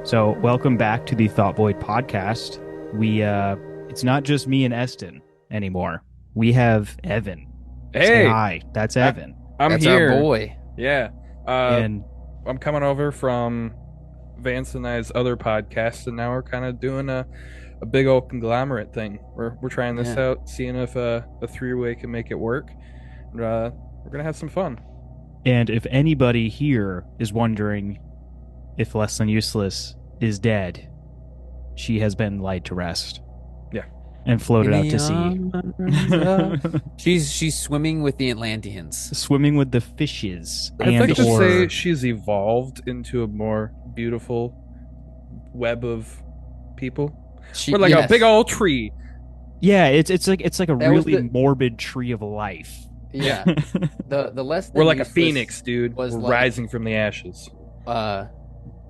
So, welcome back to the Thought Void podcast. It's not just me and Eston anymore. We have Evan. Say Hey, hi. That's I, Evan. I'm That's our here. boy. Yeah. Uh, And I'm coming over from Vance and I's other podcast, and now we're kind of doing a big old conglomerate thing. We're trying this Yeah. out, seeing if a three-way can make it work. And, we're gonna have some fun. and if anybody here is wondering if Less Than Useless is dead, she has been laid to rest. Yeah. And floated In out the to arms sea. She's swimming with the Atlanteans. Swimming with the fishes. I'd like to or say she's evolved into a more beautiful web of people. We're like a big old tree. yeah, it's like a That was really the- morbid tree of life. Yeah. The less than We're like a useless phoenix, dude. We're was like- rising from the ashes.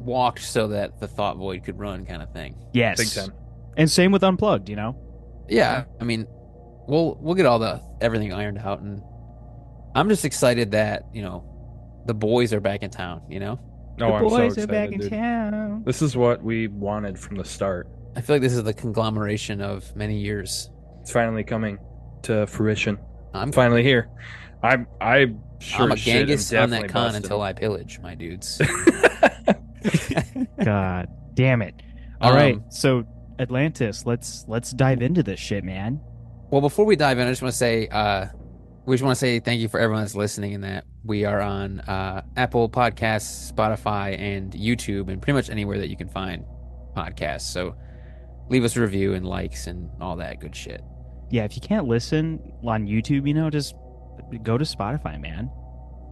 walked so that the thought void could run, kind of thing. Yes. Big time. And same with Unplugged, Yeah, I mean, we'll get everything ironed out, and I'm just excited that the boys are back in town. Oh, I'm so excited, dude. town. This is what we wanted from the start. I feel like this is the conglomeration of many years. It's finally coming to fruition. I'm Finally here. I'm sure I'm a as shit am Genghis on that definitely con busted. until I pillage, my dudes. God damn it. All right, Um, so Atlantis, let's dive into this shit, man. Well, before we dive in, I just want to say, we just want to say thank you for everyone that's listening, and that we are on Apple Podcasts, Spotify, and YouTube, and pretty much anywhere that you can find podcasts. So leave us a review and likes and all that good shit. Yeah, if you can't listen on YouTube, just go to Spotify, man.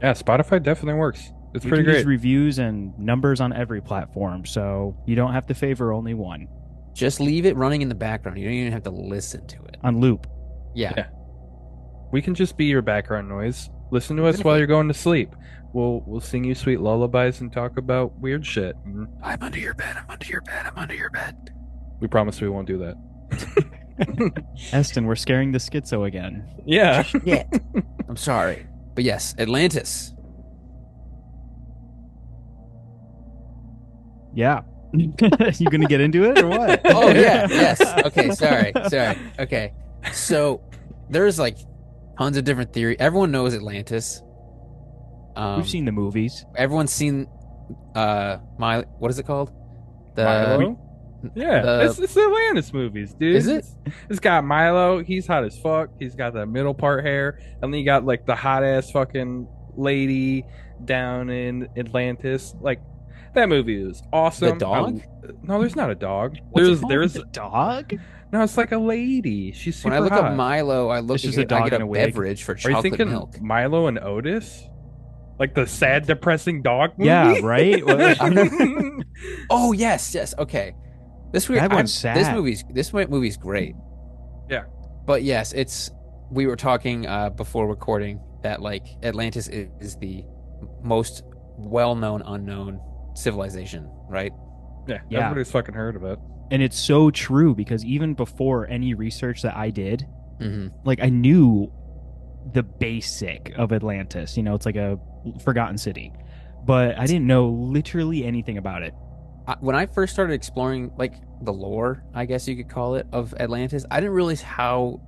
Yeah, Spotify definitely works. It's We pretty can use great. reviews and numbers on every platform, so you don't have to favor only one. Just leave it running in the background. You don't even have to listen to it. On loop. Yeah. Yeah. We can just be your background noise. Listen to Even us if while we- you're going to sleep. We'll sing you sweet lullabies and talk about weird shit. And I'm under your bed. I'm under your bed. I'm under your bed. we promise we won't do that. Eston, we're scaring the schizo again. Yeah. Yeah. I'm sorry. But yes, Atlantis. Yeah. You gonna get into it or what? Oh yeah, yes. Okay, sorry. Okay. So there's like tons of different theory. Everyone knows Atlantis. We've seen the movies. Everyone's seen what is it called? Milo? Yeah, the- it's the Atlantis movies, dude. Is it? It's got Milo. He's hot as fuck. He's got the middle part hair, and then you got like the hot ass fucking lady down in Atlantis. Like that movie is awesome. The dog? No, there's not a dog. What's it there's a dog. no. It's like a lady. She's super When I look hot. up Milo, I It's just a dog get in a a wig. beverage for Are you chocolate thinking milk. Milo and Otis? Like the sad, depressing dog movie? Yeah, right? Well, Oh yes. Okay. This That one's sad. This movie's great. Yeah. But yes, we were talking before recording that like Atlantis is the most well-known unknown civilization, right? Yeah, Yeah. everybody's fucking heard of it. and it's so true because even before any research that I did, Mm-hmm. like I knew the basic of Atlantis. It's like a forgotten city, but I didn't know literally anything about it. When I first started exploring like the lore, I guess you could call it, of Atlantis, I didn't realize how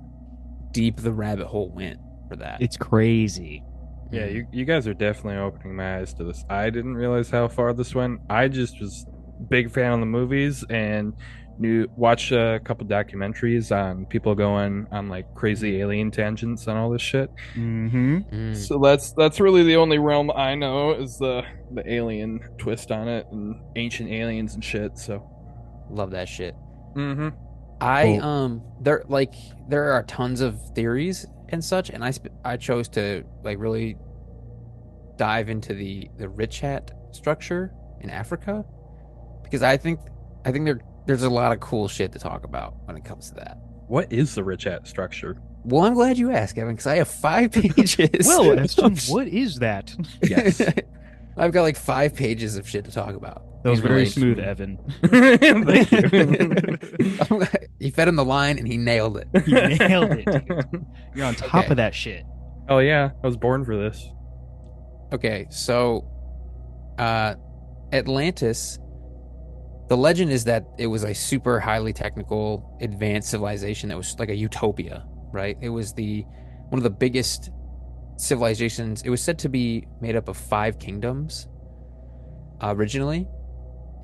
deep the rabbit hole went for that. It's crazy. Yeah, you guys are definitely opening my eyes to this. I didn't realize how far this went. I just was big fan of the movies and watched a couple documentaries on people going on like crazy alien tangents and all this shit. Mm-hmm. Mm. So that's really the only realm I know is the alien twist on it and ancient aliens and shit. So Love that shit. mm-hmm. There are tons of theories and such, and I chose to like really dive into the Richat structure in Africa because I think there's a lot of cool shit to talk about when it comes to that. What is the Richat structure? Well, I'm glad you asked, Evan, because I have 5 pages. Well, Eston, what is that? Yes. I've got like 5 pages of shit to talk about. That was In very relation- smooth, Evan. Thank you. He fed him the line and he nailed it. You nailed it, dude. You're on top Okay. of that shit. Oh yeah, I was born for this. Okay, so Atlantis The legend is that it was a super highly technical, advanced civilization that was like a utopia, right? It was the one of the biggest civilizations. It was said to be made up of 5 kingdoms originally.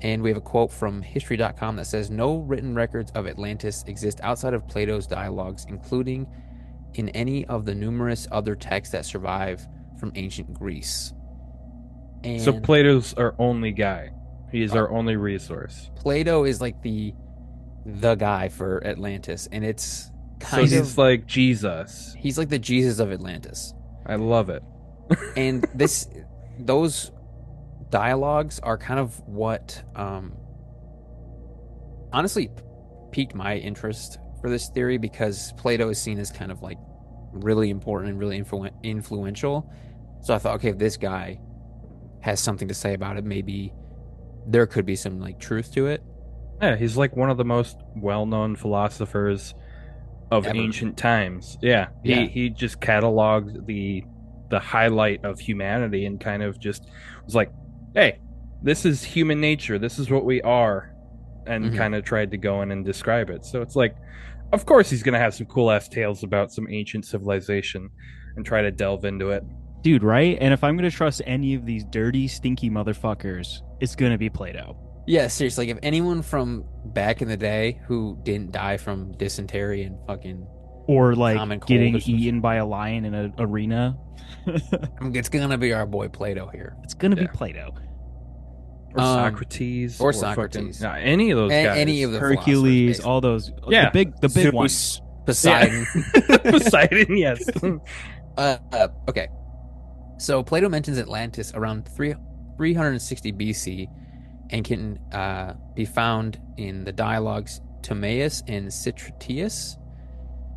And we have a quote from history.com that says no written records of Atlantis exist outside of Plato's dialogues, including in any of the numerous other texts that survive from ancient Greece. So And Plato's our only guy. He is our only resource. Plato is like the guy for Atlantis, and it's So kind he's of like Jesus. he's like the Jesus of Atlantis. I love it. And those dialogues are kind of what honestly piqued my interest for this theory, because Plato is seen as kind of like really important and really influential. So I thought, okay, if this guy has something to say about it, maybe there could be some like truth to it. Yeah, he's like one of the most well-known philosophers of Ever. ancient times. Yeah, Yeah. he just cataloged the highlight of humanity and kind of just was like, "Hey, this is human nature. This is what we are," and Mhm. kind of tried to go in and describe it. So it's like, of course, he's gonna have some cool ass tales about some ancient civilization and try to delve into it. Dude, right? And if I'm going to trust any of these dirty, stinky motherfuckers, it's going to be Plato. Yeah, seriously, like if anyone from back in the day who didn't die from dysentery and fucking Or common like cold getting or some eaten by a lion in an arena. it's gonna be our boy Plato here. It's going to be Yeah. Plato. Or Socrates, or fucking- Socrates. nah, any of those guys. Any of the Hercules, philosophers, all those. Yeah. The big Zeus, ones. Poseidon. Poseidon, yes. Okay. So Plato mentions Atlantis around 360 BC and can be found in the dialogues Timaeus and Sitratius.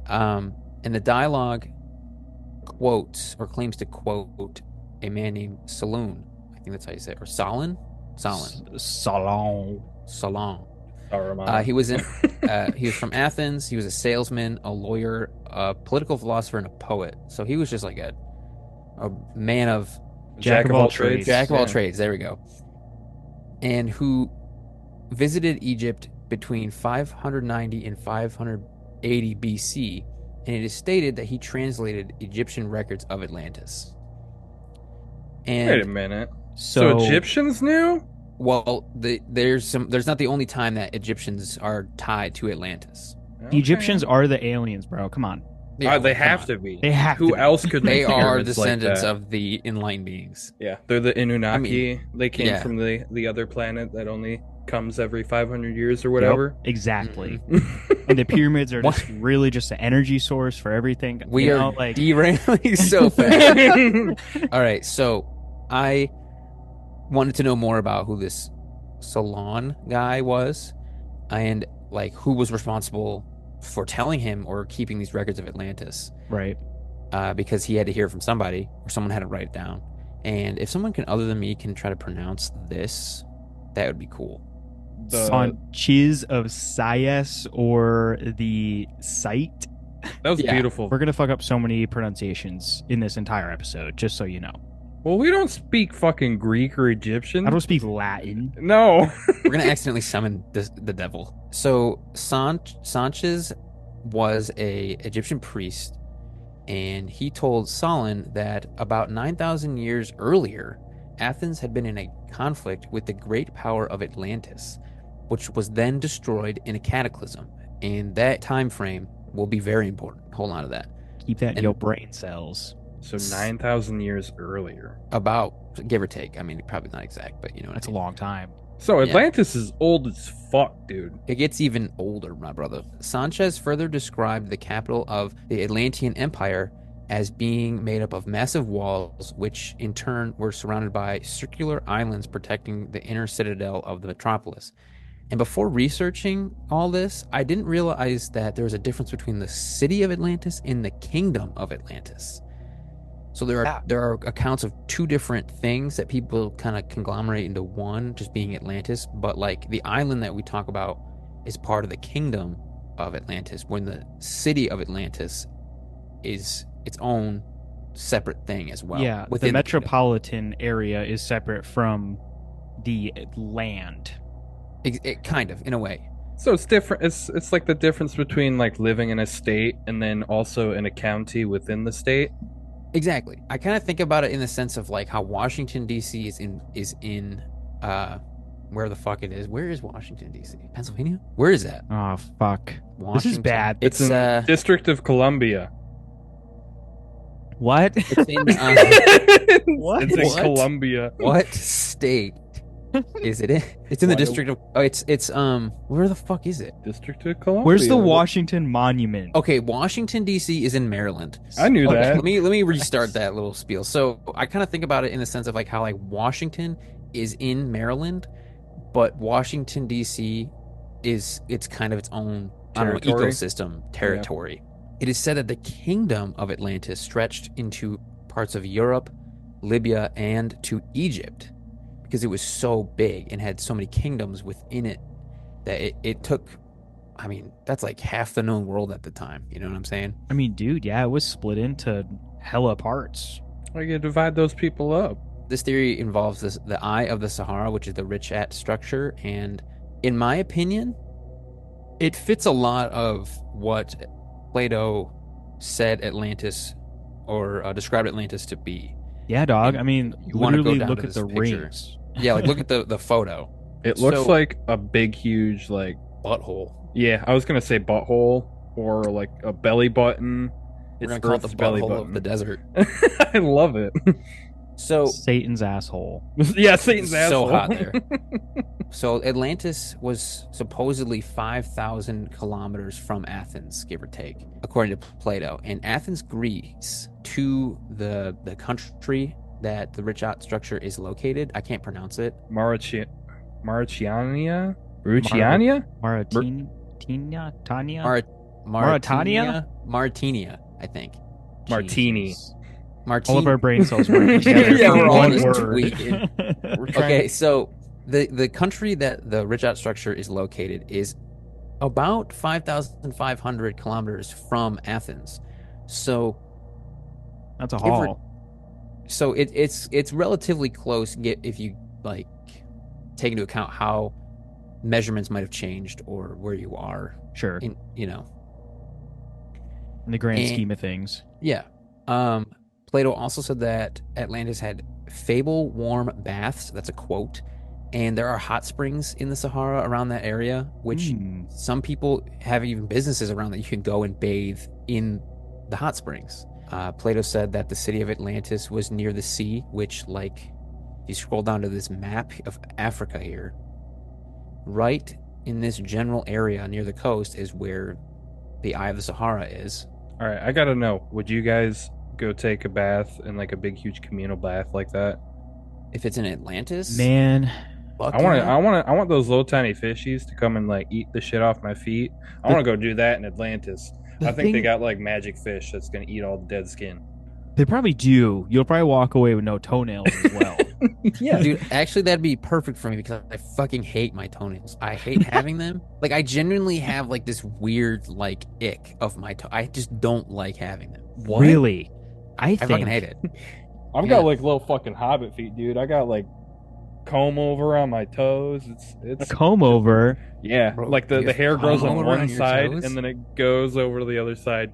And the dialogue quotes or claims to quote a man named Solon. I think that's how you say it. Or Solon? Solon. Salon. Solon. Saruman. He was from Athens. He was a salesman, a lawyer, a political philosopher, and a poet. So he was just like a man of Jack of all trades. jack of all Yeah. trades. There we go. And who visited Egypt between 590 and 580 BC, and it is stated that he translated Egyptian records of Atlantis. And Wait a minute. So, So Egyptians knew? well, there's not the only time that Egyptians are tied to Atlantis. the Egyptians are the aliens, bro. Come on. Yeah, They come have on. to be. They have Who to be. else could They make are pyramids like descendants that? of the enlightened beings. Yeah, they're the Anunnaki. I mean, they came yeah. from the other planet that only comes every 500 years or whatever. Yep, exactly. Mm-hmm. And the pyramids are What? just really just an energy source for everything. We You are know, like derailing so fast. All right, so I wanted to know more about who this Solon guy was, and like who was responsible for telling him or keeping these records of Atlantis, right. because he had to hear from somebody or someone had to write it down. And if someone can, other than me, can try to pronounce this, that would be cool. Sanchez of Sayes or the site. That was Yeah. beautiful. We're gonna fuck up so many pronunciations in this entire episode, just so you know. Well, we don't speak fucking Greek or Egyptian. I don't speak Latin. No. We're gonna accidentally summon the devil. So Sanchez was a Egyptian priest, and he told Solon that about 9,000 years earlier, Athens had been in a conflict with the great power of Atlantis, which was then destroyed in a cataclysm. And that time frame will be very important. Hold on to that. Keep that in And- your brain cells. So 9,000 years earlier. About, give or take. I mean, probably not exact, but you know what That's I a mean. long time. So Yeah. Atlantis is old as fuck, dude. It gets even older, my brother. Sanchez further described the capital of the Atlantean Empire as being made up of massive walls, which in turn were surrounded by circular islands protecting the inner citadel of the metropolis. And before researching all this, I didn't realize that there was a difference between the city of Atlantis and the kingdom of Atlantis. So there are accounts of two different things that people kind of conglomerate into one, just being Atlantis. But like the island that we talk about is part of the kingdom of Atlantis, when the city of Atlantis is its own separate thing as well. Yeah, the within kingdom. metropolitan area is separate from the land. Kind of, in a way. So it's different. It's like the difference between like living in a state and then also in a county within the state. Exactly. I kind of think about it in the sense of like how Washington D.C. is in uh where the fuck it is. Where is Washington D.C.? Pennsylvania? Where is that? Oh fuck. This is Washington. bad. It's in District of Columbia. What? It's in What? It's in What? Columbia. what state is it in? It's in the district of it's where the fuck is it? District of Columbia. Where's the Washington Monument? Okay, Washington D.C. is in Maryland. I knew Okay, that. let me restart that little spiel. So I kind of think about it in the sense of like how like Washington is in Maryland, but Washington D.C. it's kind of its own I don't know, Territory? ecosystem territory. It is said that the kingdom of Atlantis stretched into parts of Europe, Libya, and to Egypt because it was so big and had so many kingdoms within it that it took. I mean, that's like half the known world at the time. You know what I'm saying? I mean, dude, yeah, it was split into hella parts. Why you divide those people up? This theory involves the Eye of the Sahara, which is the Richat structure, and in my opinion, it fits a lot of what Plato said Atlantis or described Atlantis to be. Yeah, dog. And I mean, you wanna go literally down look to at this the picture. rings. Yeah, like look at the photo. It looks So- like a big, huge, like, Butthole. yeah, I was gonna say butthole or like a belly button. We're It's gonna call it the Earth's belly butthole button. of the desert. I love it. So Satan's asshole. Yeah, Satan's it's asshole. so hot there. So Atlantis was supposedly 5,000 kilometers from Athens, give or take, according to Plato. And Athens, Greece, to the country that the Richat structure is located. I can't pronounce it. Mauritiania? Mauritiania? Tanya? Mar- Mauritania? Martinia, I think. Martini. Jesus. Martini. All of our brain cells work together. Yeah, for we're all one just word. tweaking. We're trying Okay, so the country that the Richat structure is located is about 5,500 kilometers from Athens. So That's a Give or- haul. it's relatively close if you like take into account how measurements might have changed or where you are Sure. in In the grand And- scheme of things. yeah. Plato also said that Atlantis had fable warm baths. That's a quote. And there are hot springs in the Sahara around that area, which Hmm. some people have even businesses around that you can go and bathe in the hot springs. Plato said that the city of Atlantis was near the sea, which, like, if you scroll down to this map of Africa here, right in this general area near the coast is where the Eye of the Sahara is. All right, I gotta know. Would you guys go take a bath in like a big, huge communal bath like that? If it's in Atlantis, Man, fuck I want to. yeah. I want those little tiny fishies to come and like eat the shit off my feet. I want to go do that in Atlantis. the I think they thing- got like magic fish that's gonna eat all the dead skin. they probably do. You'll probably walk away with no toenails as well. Yeah, Dude, actually, that'd be perfect for me because I fucking hate my toenails. I hate having them. Like, I genuinely have like this weird like ick of my toe. I just don't like having them. Really? I I think fucking hate it. I've Yeah. got like little fucking hobbit feet, dude. I got like comb over on my toes. a It's comb over. yeah, Bro, like you the have hair grows comb on over on one your side toes? and then it goes over to the other side.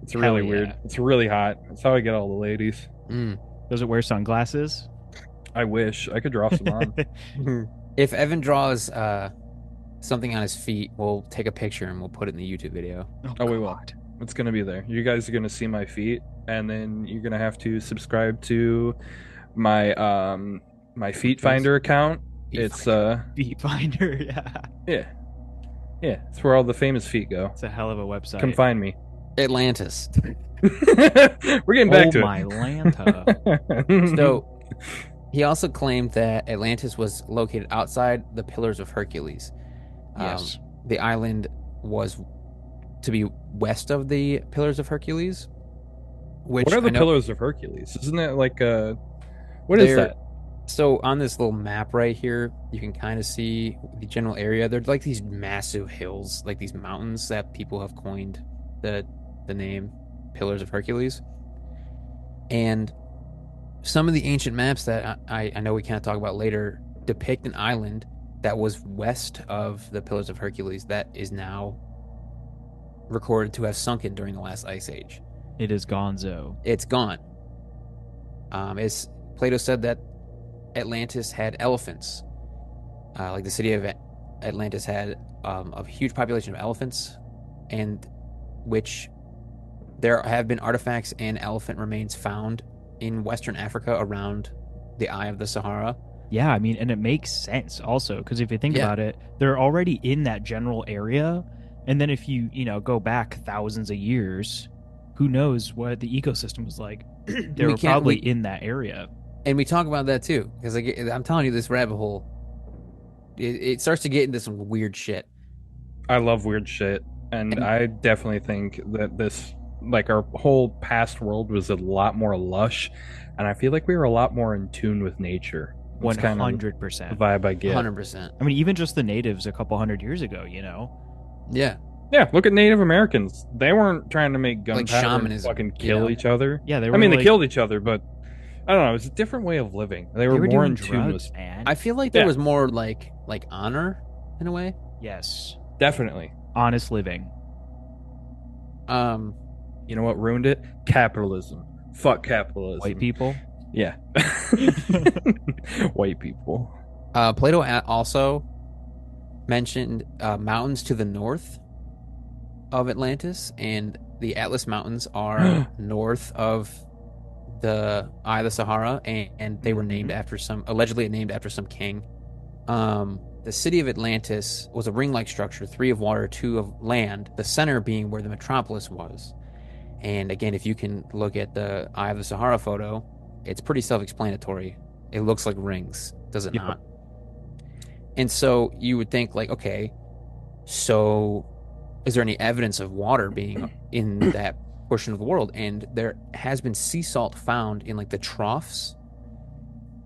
It's Hell really yeah. weird. It's really hot. That's how I get all the ladies. Mm. Does it wear sunglasses? I wish I could draw some on. If Evan draws something on his feet, we'll take a picture and we'll put it in the YouTube video. Oh, we will. God. It's gonna be there. You guys are gonna see my feet, and then you're gonna have to subscribe to my my feet finder account. It's Feet finder. Yeah. yeah, it's where all the famous feet go. It's a hell of a website. Come find me. Atlantis. We're getting back to my Lanta. it. So he also claimed that Atlantis was located outside the Pillars of Hercules. Yes. The island was to be west of the Pillars of Hercules. Which what are the I know- Pillars of Hercules? Isn't it like what is They're- that? So on this little map right here, you can kind of see the general area. There's like these massive hills, like these mountains that people have coined the name Pillars of Hercules. And some of the ancient maps that I know we can't talk about later depict an island that was west of the Pillars of Hercules that is now recorded to have sunken during the last ice age. It is gonzo. It's gone. As Plato said that Atlantis had elephants, like the city of Atlantis had a huge population of elephants, and which there have been artifacts and elephant remains found in Western Africa around the Eye of the Sahara. Yeah, I mean, and it makes sense also because if you think Yeah. about it, they're already in that general area, and then if you go back thousands of years, who knows what the ecosystem was like? They We were can't- probably we- in that area. And we talk about that too, because I'm telling you, this rabbit hole, it starts to get into some weird shit. I love weird shit, and And- I definitely think that this, like, our whole past world was a lot more lush, and I feel like we were a lot more in tune with nature. That's kind of the 100%. vibe I get. 100%. I mean, even just the natives a couple hundred years ago, Yeah. Yeah, look at Native Americans. They weren't trying to make Like gunpowder and shamanism, fucking you kill know? each other. Yeah, they I were mean, they like- killed each other, but I don't know. It was a different way of living. They were they were more doing in tune drugs, with. man. I feel like there Yeah. was more like honor in a way. Yes, Definitely. honest living. Um, You know what ruined it? Capitalism. Fuck capitalism. White people. Yeah. White people. Plato also mentioned mountains to the north of Atlantis, and the Atlas Mountains are north of the Eye of the Sahara, and they were named after allegedly named after some king. The city of Atlantis was a ring-like structure, 3 of water, 2 of land, the center being where the metropolis was. And again, if you can look at the Eye of the Sahara photo, it's pretty self-explanatory. It looks like rings, does it Yep. not? And so you would think, like, okay, so is there any evidence of water being in that portion of the world? And there has been sea salt found in like the troughs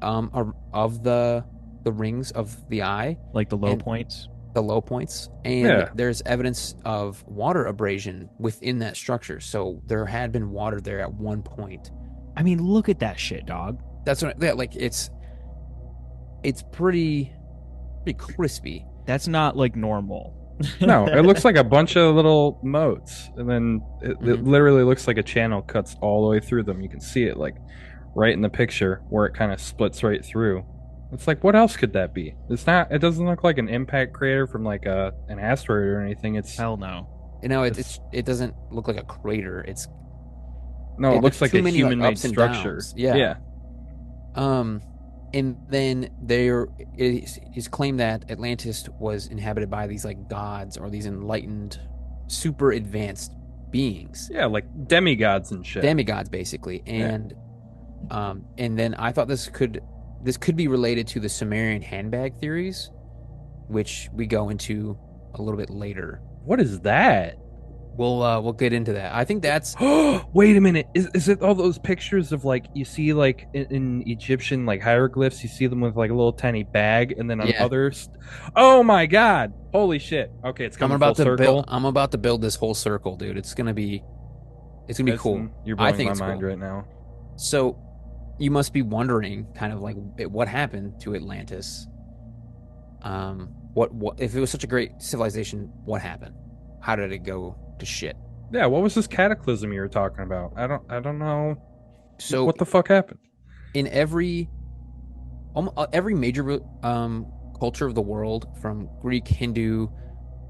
of the rings of the eye, Like the low And- points. the low points, and Yeah. there's evidence of water abrasion within that structure. So there had been water there at one point. I mean, look at that shit, dog. That's what like it's pretty crispy. That's not like normal. No, it looks like a bunch of little moats, and then it Mhm. literally looks like a channel cuts all the way through them. You can see it like right in the picture where it kind of splits right through. It's like, what else could that be? It's not. It doesn't look like an impact crater from like an asteroid or anything. It's Hell no. You know, it doesn't look like a crater. It's no, it there's looks like too a many, like, human-made ups and structure. downs. Yeah. yeah. And then there is claimed that Atlantis was inhabited by these like gods or these enlightened, super advanced beings, Yeah, like demigods and shit. demigods basically. And then I thought this could be related to the Sumerian handbag theories, which we go into a little bit later. What is that? We'll get into that. I think that's Wait a minute. Is it all those pictures of like you see like in Egyptian like hieroglyphs? You see them with like a little tiny bag, and then on Yeah. others. Oh my god! Holy shit! Okay, it's I'm coming about full to circle. build. I'm about to build this whole circle, dude. It's gonna be Listen, cool. You're I blowing think my it's mind cool. right now. So you must be wondering, kind of like, what happened to Atlantis? What if it was such a great civilization? What happened? How did it go to shit? Yeah, what was this cataclysm you were talking about? I don't know. So What the fuck happened? in every major culture of the world, from Greek, Hindu,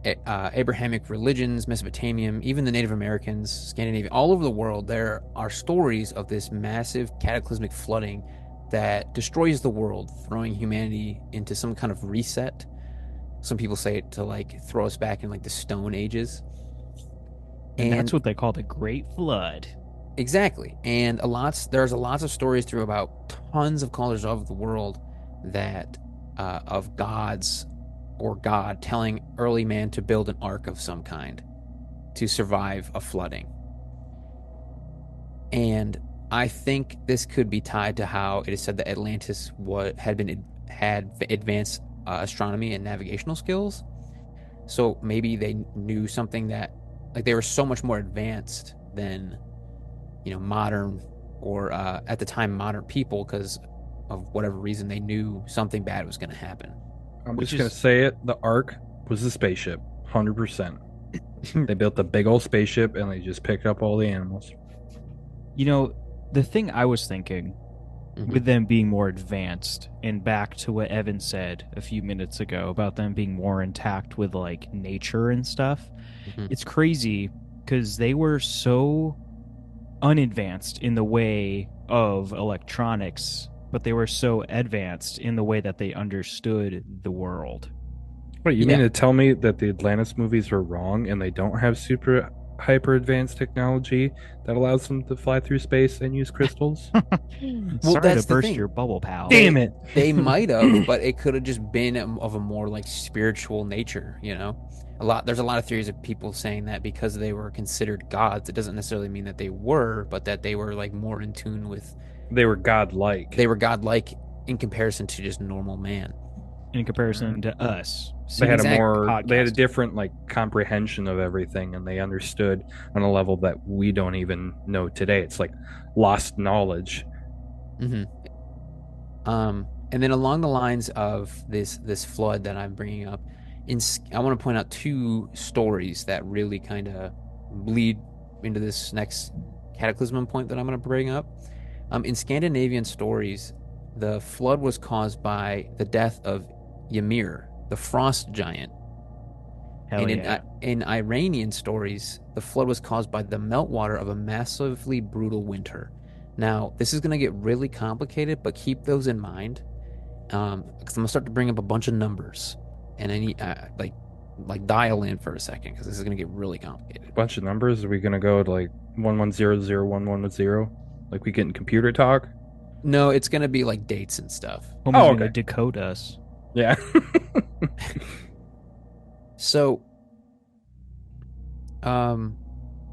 Abrahamic religions, Mesopotamian, even the Native Americans, Scandinavian, all over the world, there are stories of this massive cataclysmic flooding that destroys the world, throwing humanity into some kind of reset. Some people say it to like throw us back in like the Stone Ages. And that's what they call the Great Flood. Exactly. And there's lots of stories through about tons of cultures of the world that of gods or God telling early man to build an ark of some kind to survive a flooding. And I think this could be tied to how it is said that Atlantis had advanced astronomy and navigational skills. So maybe they knew something that, like, they were so much more advanced than, modern or at the time modern people, because of whatever reason they knew something bad was going to happen. I'm which just gonna is, say it. The Ark was a spaceship, 100%. They built a big old spaceship and they just picked up all the animals. you know, the thing I was thinking with Hmm. them being more advanced, and back to what Evan said a few minutes ago about them being more intact with like nature and stuff. Hmm. It's crazy because they were so unadvanced in the way of electronics, but they were so advanced in the way that they understood the world. Wait, you mean Yeah. to tell me that the Atlantis movies were wrong and they don't have super hyper advanced technology that allows them to fly through space and use crystals? Well, Sorry to that's the burst thing. your bubble, pal. Damn They it. they might have, but it could have just been of a more like spiritual nature, you know? There's a lot of theories of people saying that because they were considered gods, it doesn't necessarily mean that they were, but that they were like more in tune with They were godlike. they were godlike in comparison to just normal man. In comparison to us They had sitting a here Exactly. they had a podcasting. different like comprehension of everything and they understood on a level that we don't even know today. It's like lost knowledge. Hmm. And then along the lines of this flood that I'm bringing up, I want to point out two stories that really kind of lead into this next cataclysm point that I'm going to bring up. In Scandinavian stories, the flood was caused by the death of Ymir, the frost giant. Hell And yeah. in Iranian stories, the flood was caused by the meltwater of a massively brutal winter. Now, this is going to get really complicated, but keep those in mind, because I'm going to start to bring up a bunch of numbers, and I need like dial in for a second because this is going to get really complicated. Bunch of numbers. Are we gonna go to like 11001110? Like we get in computer talk? No, it's going to be like dates and stuff. Homie's Oh, gonna okay. decode us. Yeah. So, um,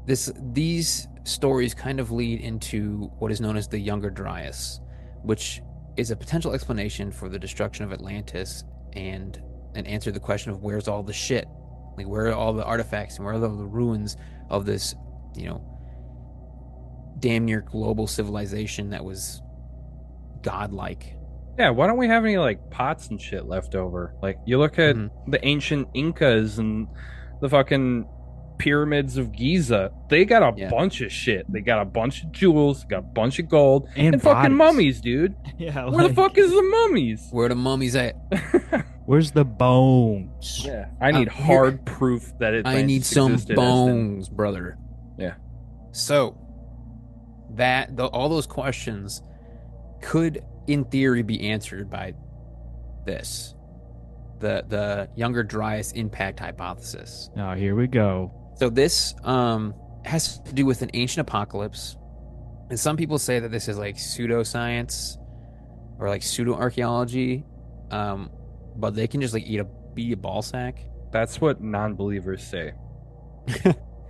these stories kind of lead into what is known as the Younger Dryas, which is a potential explanation for the destruction of Atlantis and answer the question of where's all the shit, like where are all the artifacts and where are all the ruins of this, you know, damn near global civilization that was godlike. Yeah, why don't we have any like pots and shit left over? Like you look at Mhm. the ancient Incas and the fucking pyramids of Giza. They got a Yeah. bunch of shit. They got a bunch of jewels, got a bunch of gold, And fucking bodies. mummies, dude. Yeah, Where the like, fuck is the mummies? Where the mummies at? where's the bones? Yeah, I need Here- hard proof that I need Atlantis some existed as then. bones, brother. Yeah. So all those questions could, in theory, be answered by this, the Younger Dryas impact hypothesis. Oh, here we go. So this has to do with an ancient apocalypse, and some people say that this is like pseudoscience or like pseudo archaeology, but they can just like be a ball sack. That's what non-believers say.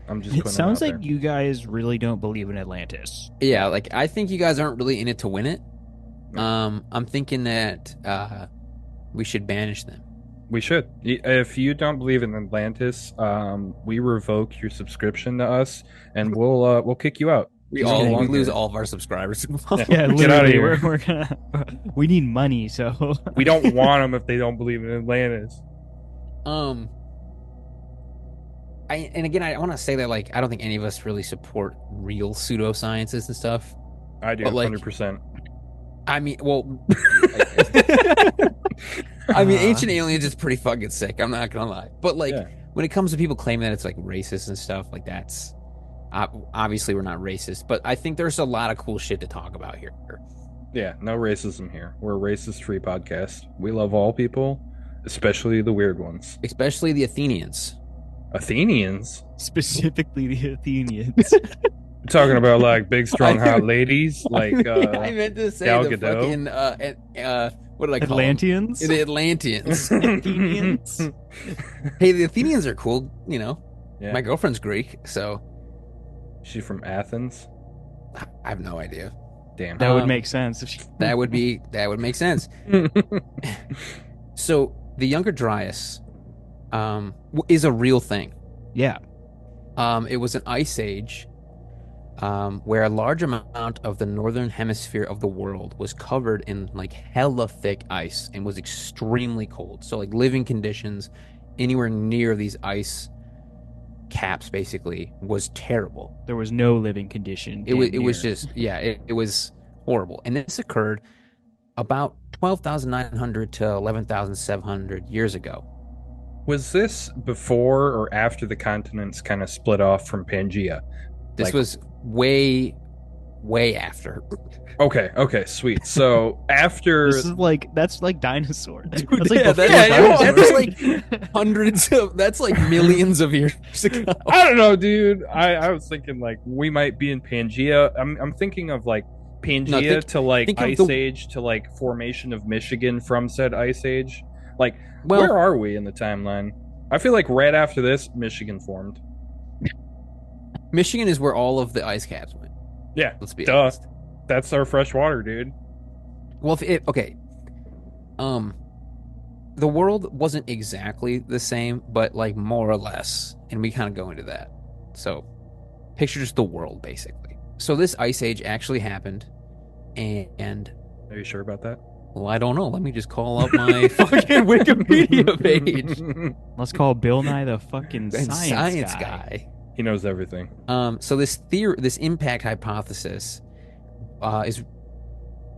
I'm just It putting sounds it out like there. you guys really don't believe in Atlantis. Yeah, like I think you guys aren't really in it to win it. I'm thinking that we should banish them. We should. If you don't believe in Atlantis, we revoke your subscription to us, and we'll kick you out. We You don't all- we belong lose here. all of our subscribers. Yeah, Get outta literally, here. we're gonna. We need money, so We don't want them if they don't believe in Atlantis. And again, I want to say that like I don't think any of us really support real pseudosciences and stuff. I do, But, like, 100%. I mean, well, Ancient Aliens is pretty fucking sick. I'm not gonna lie, but like Yeah. when it comes to people claiming that it's like racist and stuff, like that's obviously we're not racist, but I think there's a lot of cool shit to talk about here. Yeah, no racism here. We're a racist-free podcast. We love all people, especially the weird ones. Especially the Athenians. Athenians? specifically the Athenians. We're talking about like big, strong, I- hot ladies, like I meant to say Gal the Gadot. fucking what did I call Atlanteans. them? The Atlanteans. Athenians. Hey, the Athenians are cool. You know, Yeah. my girlfriend's Greek, so She from Athens? I have no idea. Damn. That would Um, make sense. If she... That would make sense. So the Younger Dryas is a real thing. Yeah. It was an ice age where a large amount of the northern hemisphere of the world was covered in like hella thick ice and was extremely cold. So like living conditions anywhere near these ice caps basically was terrible. There was no living condition. It was just yeah, it was horrible. And this occurred about 12,900 to 11,700 years ago. Was this before or after the continents kind of split off from Pangea? This Like, was way after. okay, sweet. So after This is that's like dinosaurs. Dude, That's like yeah, before that's dinosaurs. like that's like millions of years ago. I don't know, dude. I was thinking like we might be in Pangea. I'm thinking of like No, Pangea to like think of Ice Age to like formation of Michigan from said Ice Age. Like, Well, where are we in the timeline? I feel like right after this, Michigan formed. Michigan is where all of the ice caps went. Yeah, Let's be duh. honest. That's our fresh water, dude. Well, okay, um, the world wasn't exactly the same, but like more or less, and we kind of go into that. So, picture just the world basically. So this ice age actually happened, and Are you sure about that? well, I don't know. Let me just call up my fucking Wikipedia page. Let's call Bill Nye the fucking And science guy. He knows everything. So this impact hypothesis, is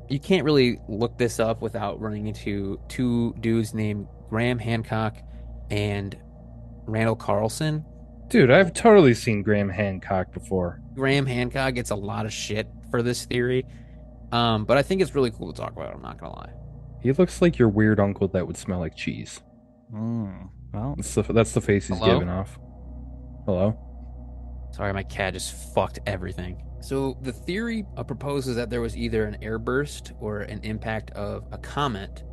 you can't really look this up without running into two dudes named Graham Hancock and Randall Carlson. Dude, I've totally seen Graham Hancock before. Graham Hancock gets a lot of shit for this theory, but I think it's really cool to talk about. I'm not gonna lie. He looks like your weird uncle that would smell like cheese. Well, That's the face he's Hello? giving off. Hello? Sorry, my cat just fucked everything. So the theory proposes that there was either an airburst or an impact of a comet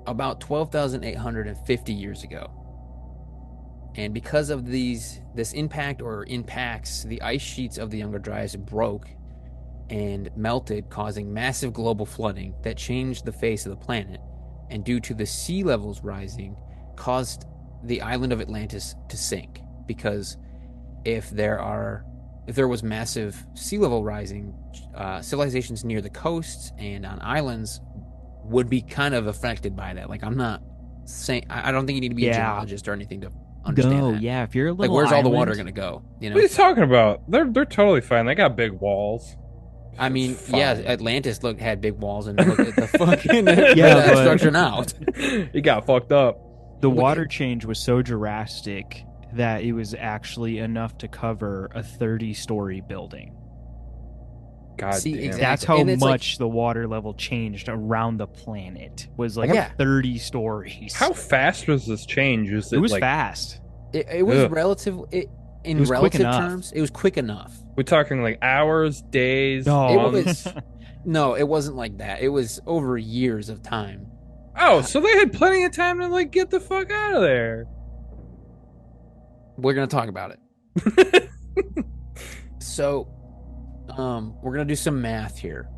about 12,850 years ago. And because of this impact or impacts, the ice sheets of the Younger Dryas broke and melted, causing massive global flooding that changed the face of the planet. And due to the sea levels rising, caused the island of Atlantis to sink. Because if there was massive sea level rising, civilizations near the coasts and on islands would be kind of affected by that. Like, I'm not saying I don't think you need to be a Yeah. geologist or anything to understand no, that. yeah. If you're a Like, little where's all the island- water gonna go? You What are know, you talking about? They're totally fine. They got big walls. I mean, It's yeah, fine. Atlantis had big walls, and look at the fucking Yeah, that but- structure now. He got fucked up. The Look water at- change was so drastic that it was actually enough to cover a 30-story building. God See, damn. exactly. That's how And it's like- much the water level changed around the planet. Was like Yeah. 30 stories. How fast was this change? Was it was like fast. It was Ugh. in It was quick relative enough. terms, it was quick enough. we're talking like hours, days, No. It months? was no, it wasn't like that. It was over years of time. Oh, so they had plenty of time to like get the fuck out of there. We're gonna talk about it. So, we're gonna do some math here.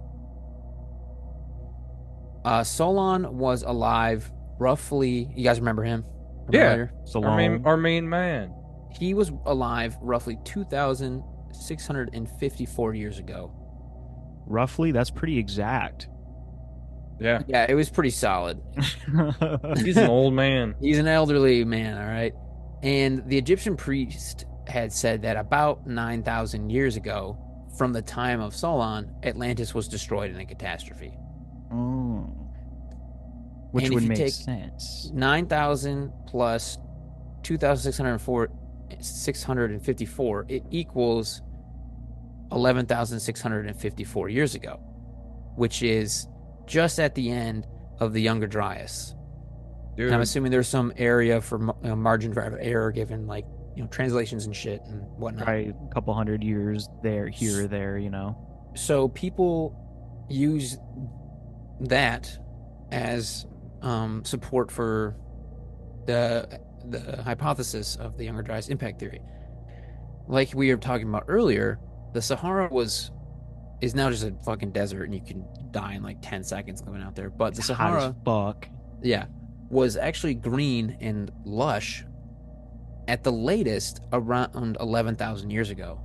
Solon was alive roughly. You guys remember him? Yeah. Familiar? Our main man. He was alive roughly 2,654 years ago. Roughly, that's pretty exact. Yeah. Yeah, it was pretty solid. He's an old man. He's an elderly man, all right? And the Egyptian priest had said that about 9,000 years ago, from the time of Solon, Atlantis was destroyed in a catastrophe. Oh. Which And if would you make take sense. 9,000 plus 2,654, it equals 11,654 years ago, which is just at the end of the Younger Dryas. Dude, And I'm assuming there's some area for margin for error given, like, translations and shit and whatnot. Probably a couple hundred years there, here or there, So people use that as support for the hypothesis of the Younger Dryas impact theory. Like we were talking about earlier, the Sahara is now just a fucking desert, and you can die in like 10 seconds living out there. But the It's hot as Sahara, fuck. yeah, was actually green and lush at the latest around 11,000 years ago.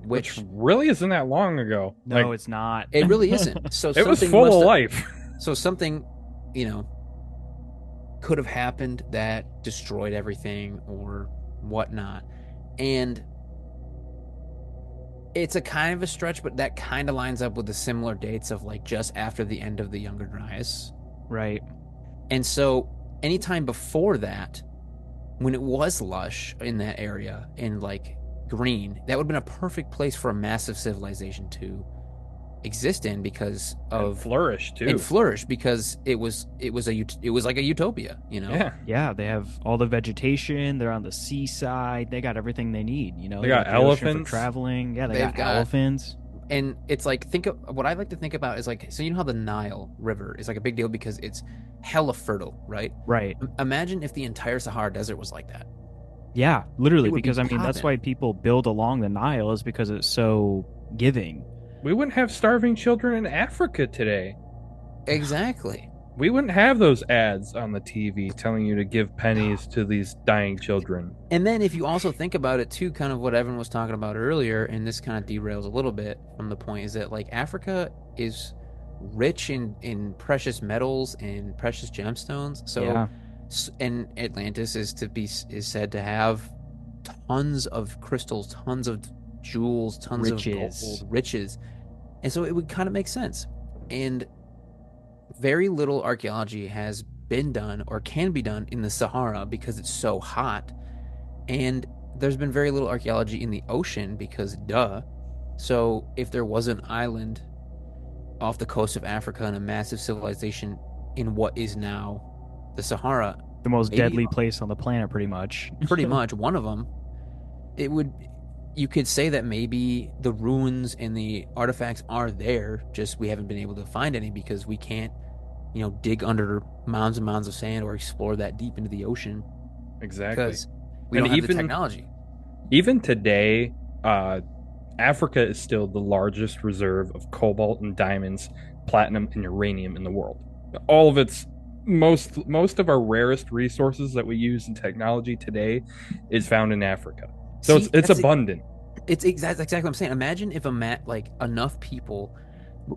which which really isn't that long ago. No, it's not. it really isn't. So It was something full must of have, life. so something, you know, could have happened that destroyed everything or whatnot. And it's a kind of a stretch, but that kind of lines up with the similar dates of like just after the end of the Younger Dryas. Right. And so anytime before that, when it was lush in that area and like green, that would have been a perfect place for a massive civilization to exist in because And of flourish too. and flourish because it was like a utopia, you know. Yeah. Yeah, they have all the vegetation. They're on the seaside. They got everything they need. You know, They got the ocean for elephants. traveling. Yeah, they They've got got- elephants. And it's like what I like to think about is like, so you know how the Nile River is like a big deal because it's hella fertile, right? Right. Imagine if the entire Sahara Desert was like that. Yeah, literally. It would be Because I mean, that's poppin'. why people build along the Nile is because it's so giving. We wouldn't have starving children in Africa today. Exactly. We wouldn't have those ads on the TV telling you to give pennies to these dying children. And then if you also think about it too, kind of what Evan was talking about earlier, and this kind of derails a little bit from the point, is that like Africa is rich in precious metals and precious gemstones. So Yeah. and Atlantis is said to have tons of crystals, tons of jewels, tons of Riches. gold, riches. And so it would kind of make sense. And very little archaeology has been done or can be done in the Sahara because it's so hot. And there's been very little archaeology in the ocean because duh. So if there was an island off the coast of Africa and a massive civilization in what is now the Sahara, The most maybe- deadly place on the planet, pretty much. pretty much one of them, you could say that maybe the ruins and the artifacts are there, just we haven't been able to find any because we can't, dig under mounds and mounds of sand or explore that deep into the ocean Exactly. because we And don't have the even- technology. Even today, Africa is still the largest reserve of cobalt and diamonds, platinum and uranium in the world. All of its most of our rarest resources that we use in technology today is found in Africa. So See, it's that's abundant. It's exactly what I'm saying. Imagine if like enough people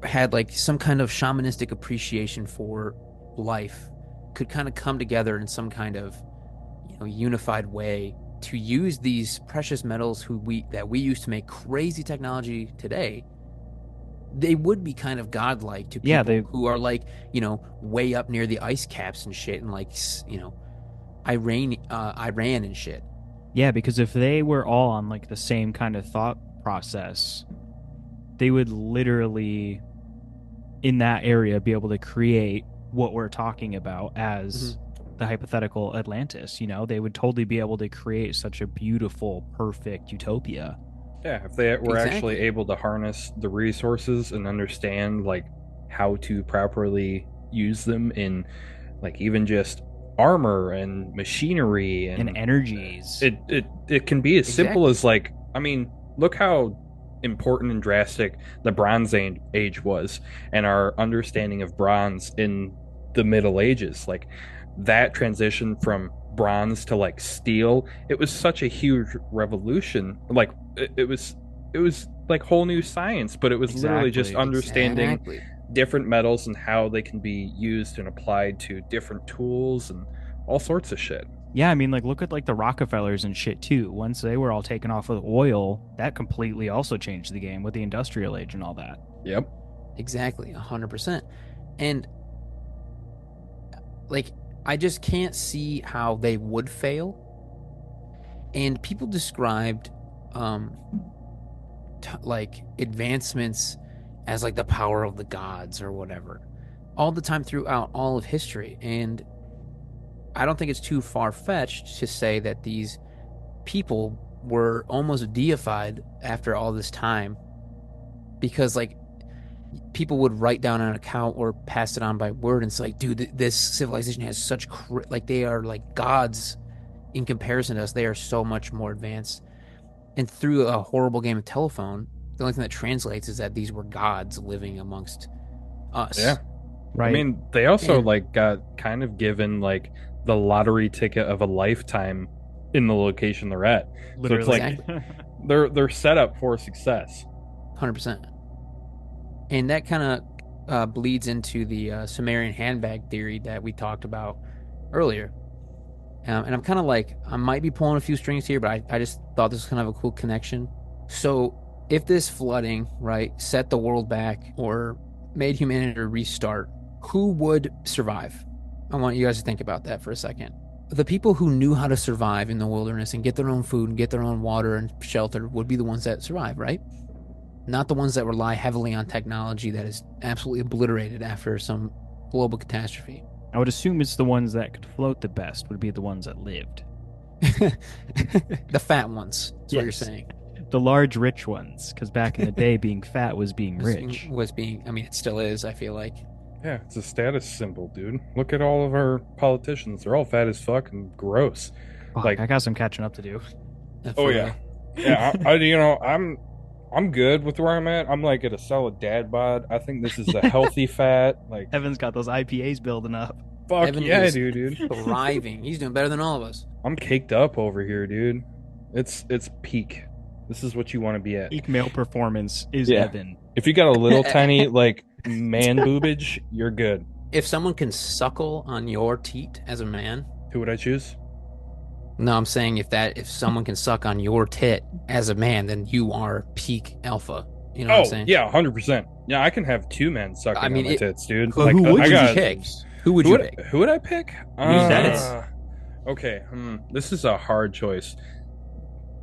had like some kind of shamanistic appreciation for life, could kind of come together in some kind of unified way to use these precious metals that we use to make crazy technology today. They would be kind of godlike to people Yeah, who are like way up near the ice caps and shit, and like Iran and shit. Yeah, because if they were all on like the same kind of thought process, they would literally in that area be able to create what we're talking about as the hypothetical Atlantis. They would totally be able to create such a beautiful, perfect utopia. Yeah, if they were actually Exactly. able to harness the resources and understand like how to properly use them in like even just armor and machinery And energies. it can be as simple as like, I mean, look how important and drastic the Bronze Age was and our understanding of bronze in the Middle Ages. Like that transition from bronze to like steel, it was such a huge revolution. Like it was like whole new science, but it was literally just Exactly. understanding Exactly. different metals and how they can be used and applied to different tools and all sorts of shit. Yeah, I mean, like, look at like the Rockefellers and shit too. Once they were all taken off with oil, that completely also changed the game with the industrial age and all that. Yep. Exactly, 100%. And like, I just can't see how they would fail. And people described like advancements as like the power of the gods or whatever all the time throughout all of history. And I don't think it's too far-fetched to say that these people were almost deified after all this time because like people would write down an account or pass it on by word and say like, dude, this civilization has such like they are like gods in comparison to us. They are so much more advanced. And through a horrible game of telephone, the only thing that translates is that these were gods living amongst us. Yeah. Right. I mean, they also And- like got kind of given like the lottery ticket of a lifetime in the location they're at. literally. So it's like Exactly. they're set up for success. 100%. And that kind of bleeds into the Sumerian handbag theory that we talked about earlier. And I'm kind of like, I might be pulling a few strings here, but I just thought this was kind of a cool connection. So, if this flooding, right, set the world back or made humanity restart, who would survive? I want you guys to think about that for a second. The people who knew how to survive in the wilderness and get their own food and get their own water and shelter would be the ones that survive, right? Not the ones that rely heavily on technology that is absolutely obliterated after some global catastrophe. I would assume it's the ones that could float the best would be the ones that lived. The fat ones, is what you're Yes. saying. The large, rich ones, because back in the day, being fat was being rich. Was being, I mean, it still is, I feel like. Yeah, it's a status symbol, dude. Look at all of our politicians. They're all fat as fuck and gross. Fuck, Like- I got some catching up to do. Oh yeah, yeah. I'm good with where I'm at. I'm like at a solid dad bod. I think this is a healthy fat. Like Evan's got those IPAs building up. fuck Evan yeah, is dude. thriving. He's doing better than all of us. I'm caked up over here, dude. It's peak. This is what you want to be at. Peak male performance is Yeah. Evan. If you got a little tiny like man boobage, you're good. If someone can suckle on your teat as a man, Who would I choose? no, I'm saying if someone can suck on your tit as a man, then you are peak alpha. You know what I'm saying? yeah, 100%. Yeah, I can have two men sucking I mean, on my it- tits, dude. Who would I you got- pick? Who would you pick? Who would I pick? said it. Okay, this is a hard choice.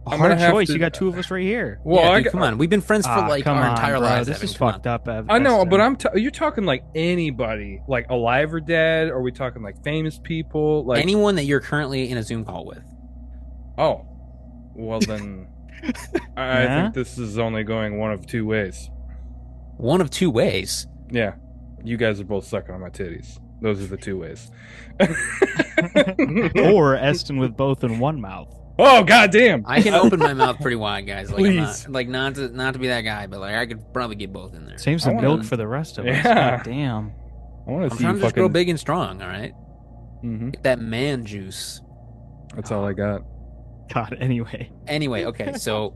A I'm gonna hard have choice. to- You got two of us right here. Well, Yeah, I dude, got- come on. We've been friends for like come our on, entire bro. lives. This Evan, is come on. fucked up, Evan. I know, but you're talking like anybody, like alive or dead? Or are we talking like famous people? Like Anyone that you're currently in a Zoom call with. Oh, well then, I Yeah? think this is only going one of two ways. One of two ways. Yeah, you guys are both sucking on my titties. Those are the two ways. Or Eston with both in one mouth. Oh goddamn! I can open my mouth pretty wide, guys. Like, Please. not to be that guy, but like I could probably get both in there. Save some wanna- milk for the rest of us. Yeah. God damn. I want to I'm see trying you to just grow fucking. big and strong. All right, Mhm. get that man juice. That's all I got. God, anyway. Anyway, okay, so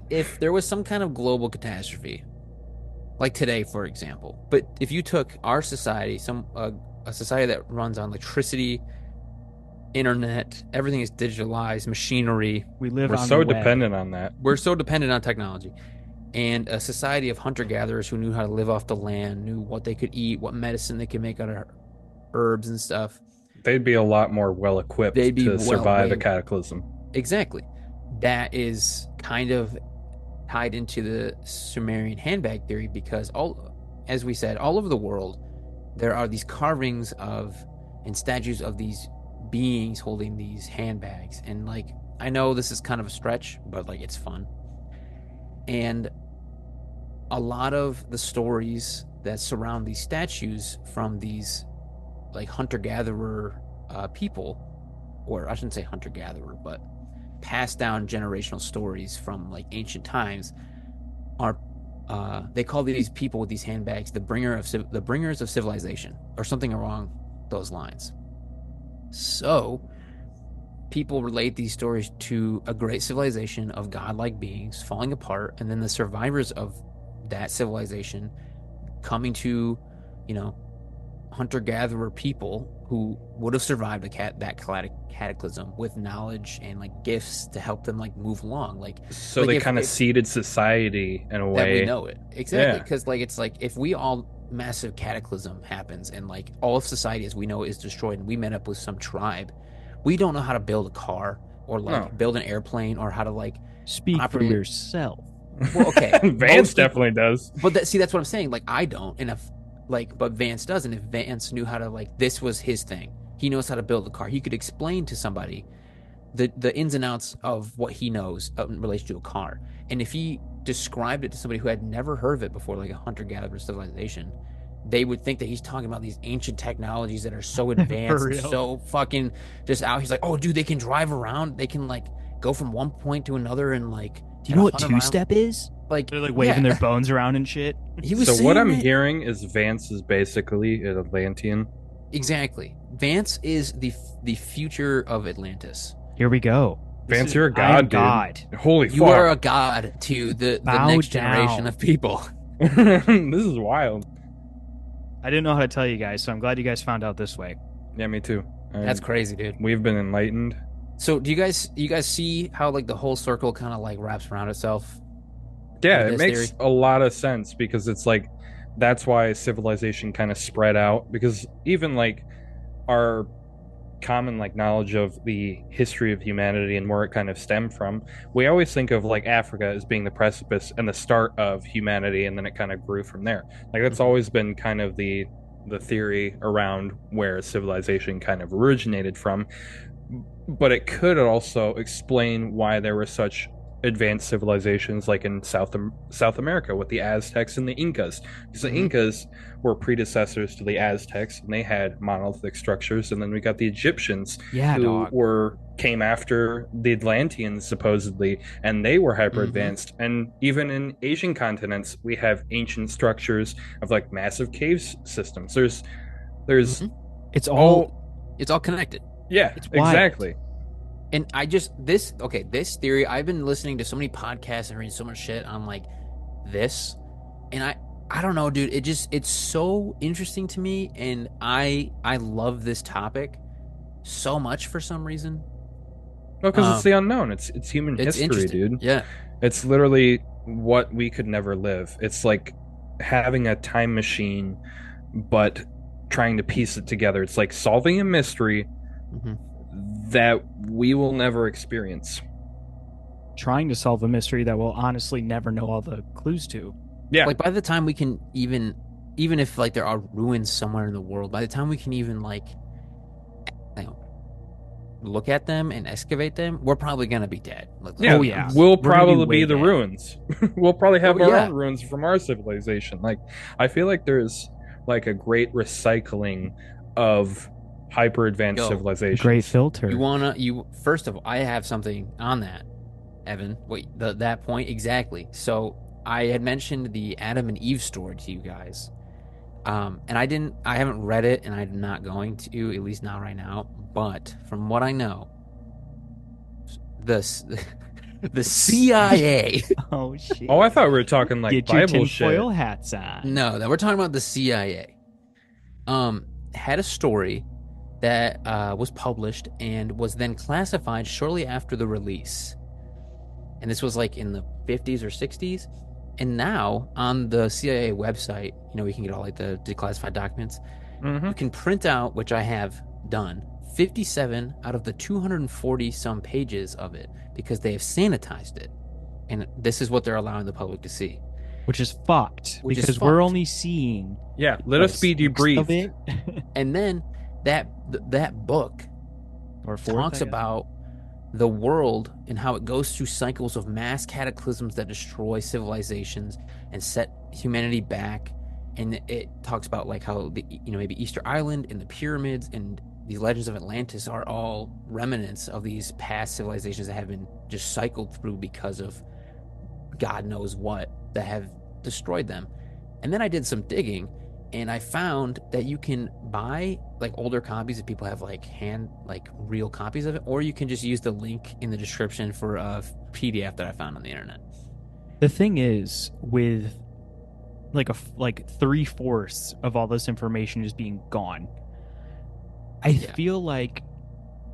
if there was some kind of global catastrophe, like today, for example, but if you took our society, a society that runs on electricity, internet, everything is digitalized, machinery, We live We're on so the web. dependent on that. we're so dependent on technology, and a society of hunter-gatherers who knew how to live off the land, knew what they could eat, what medicine they could make out of herbs and stuff. They'd be a lot more well equipped They'd be to well survive a way- cataclysm. Exactly. That is kind of tied into the Sumerian handbag theory because as we said, all over the world, there are these carvings of and statues of these beings holding these handbags. And like, I know this is kind of a stretch, but like, it's fun. And a lot of the stories that surround these statues from these like hunter-gatherer people, or I shouldn't say hunter-gatherer, but passed down generational stories from like ancient times are they call these people with these handbags the bringers of civilization or something along those lines. So people relate these stories to a great civilization of godlike beings falling apart, and then the survivors of that civilization coming to, hunter-gatherer people who would have survived that cataclysm with knowledge and like gifts to help them like move along, like So Like, they if- kind of if- seeded society in a that way. we know it exactly. Yeah. Because like it's like if we all massive cataclysm happens and like all of society as we know it is destroyed and we met up with some tribe, we don't know how to build a car or like No. build an airplane or how to like Speak for Operate- yourself. well okay Vance most people- definitely does. But that's what I'm saying. Like I don't, and if but Vance does, and if Vance knew how to this was his thing, he knows how to build a car. He could explain to somebody the ins and outs of what he knows in relation to a car. And if he described it to somebody who had never heard of it before, like a hunter-gatherer civilization, they would think that he's talking about these ancient technologies that are so advanced, and real. so fucking just out. He's like, oh, dude, they can drive around. They can go from one point to another and Do you know what hunt around. two-step is? Like They're waving yeah. their bones around and shit. He was So what saying I'm that- hearing is Vance is basically an Atlantean. Exactly. Vance is the future of Atlantis. Here we go. Vance, you're a I'm god, God. dude. Holy You are a fuck. god to the Bow next generation down. of people. This is wild. I didn't know how to tell you guys, so I'm glad you guys found out this way. Yeah, me too. That's crazy, dude. We've been enlightened. So do you guys see how like the whole circle kind of like wraps around itself Yeah, with it this makes theory? a lot of sense because it's like that's why civilization kind of spread out because even like our common like knowledge of the history of humanity and where it kind of stemmed from, we always think of like Africa as being the precipice and the start of humanity, and then it kind of grew from there. Like that's Mhm. always been kind of the theory around where civilization kind of originated from. But it could also explain why there were such advanced civilizations like in South America with the Aztecs and the Incas, because the Mhm. Incas were predecessors to the Aztecs and they had monolithic structures, and then we got the Egyptians Yeah, who dog. were came after the Atlanteans supposedly, and they were hyper Mhm. advanced. And even in Asian continents we have ancient structures of like massive cave systems. There's Mhm. It's all all It's all connected. yeah, it's wild. exactly. And I just this theory, I've been listening to so many podcasts and reading so much shit on like this, and I don't know, dude. It's so interesting to me, and I love this topic so much for some reason. Well, because it's Um, the unknown. It's human it's history, interesting. dude. Yeah. It's literally what we could never live. It's like having a time machine, but trying to piece it together. It's like solving a mystery Mhm. that we will never experience. Trying to solve a mystery that we'll honestly never know all the clues to. Yeah, Like by the time we can even if like there are ruins somewhere in the world, by the time we can even like you know, look at them and excavate them, we're probably gonna be dead. Let's yeah. Oh be yeah, honest. We'll we're gonna be probably be way the dead. ruins. We'll probably have Or our yeah, own ruins from our civilization. Like I feel like there's like a great recycling of hyper advanced yo, Great civilizations. filter. you first of all, I have something on that, Evan. Wait, that point exactly. So I had mentioned the Adam and Eve story to you guys. And I haven't read it, and I'm not going to, at least not right now. But from what I know, the the CIA. Oh shit. Oh, I thought we were talking like Get your Bible shit. tinfoil hats on. No, that we're talking about the CIA. Had a story that was published and was then classified shortly after the release. And this was like in the 50s or 60s. And now on the CIA website, we can get all like the declassified documents. Mm-hmm. You can print out, which I have done, 57 out of the 240 some pages of it because they have sanitized it. And this is what they're allowing the public to see. Which is fucked Which is because we're fucked. only seeing Yeah, let what, us be 6 of debriefed. it And then that book or fourth, talks I guess. about the world and how it goes through cycles of mass cataclysms that destroy civilizations and set humanity back. And it talks about like how maybe Easter Island and the pyramids and the legends of Atlantis are all remnants of these past civilizations that have been just cycled through because of God knows what that have destroyed them. And then I did some digging and I found that you can buy like older copies if people have like real copies of it, or you can just use the link in the description for a PDF that I found on the internet. The thing is, with like 3/4 of all this information just being gone, I Yeah. feel like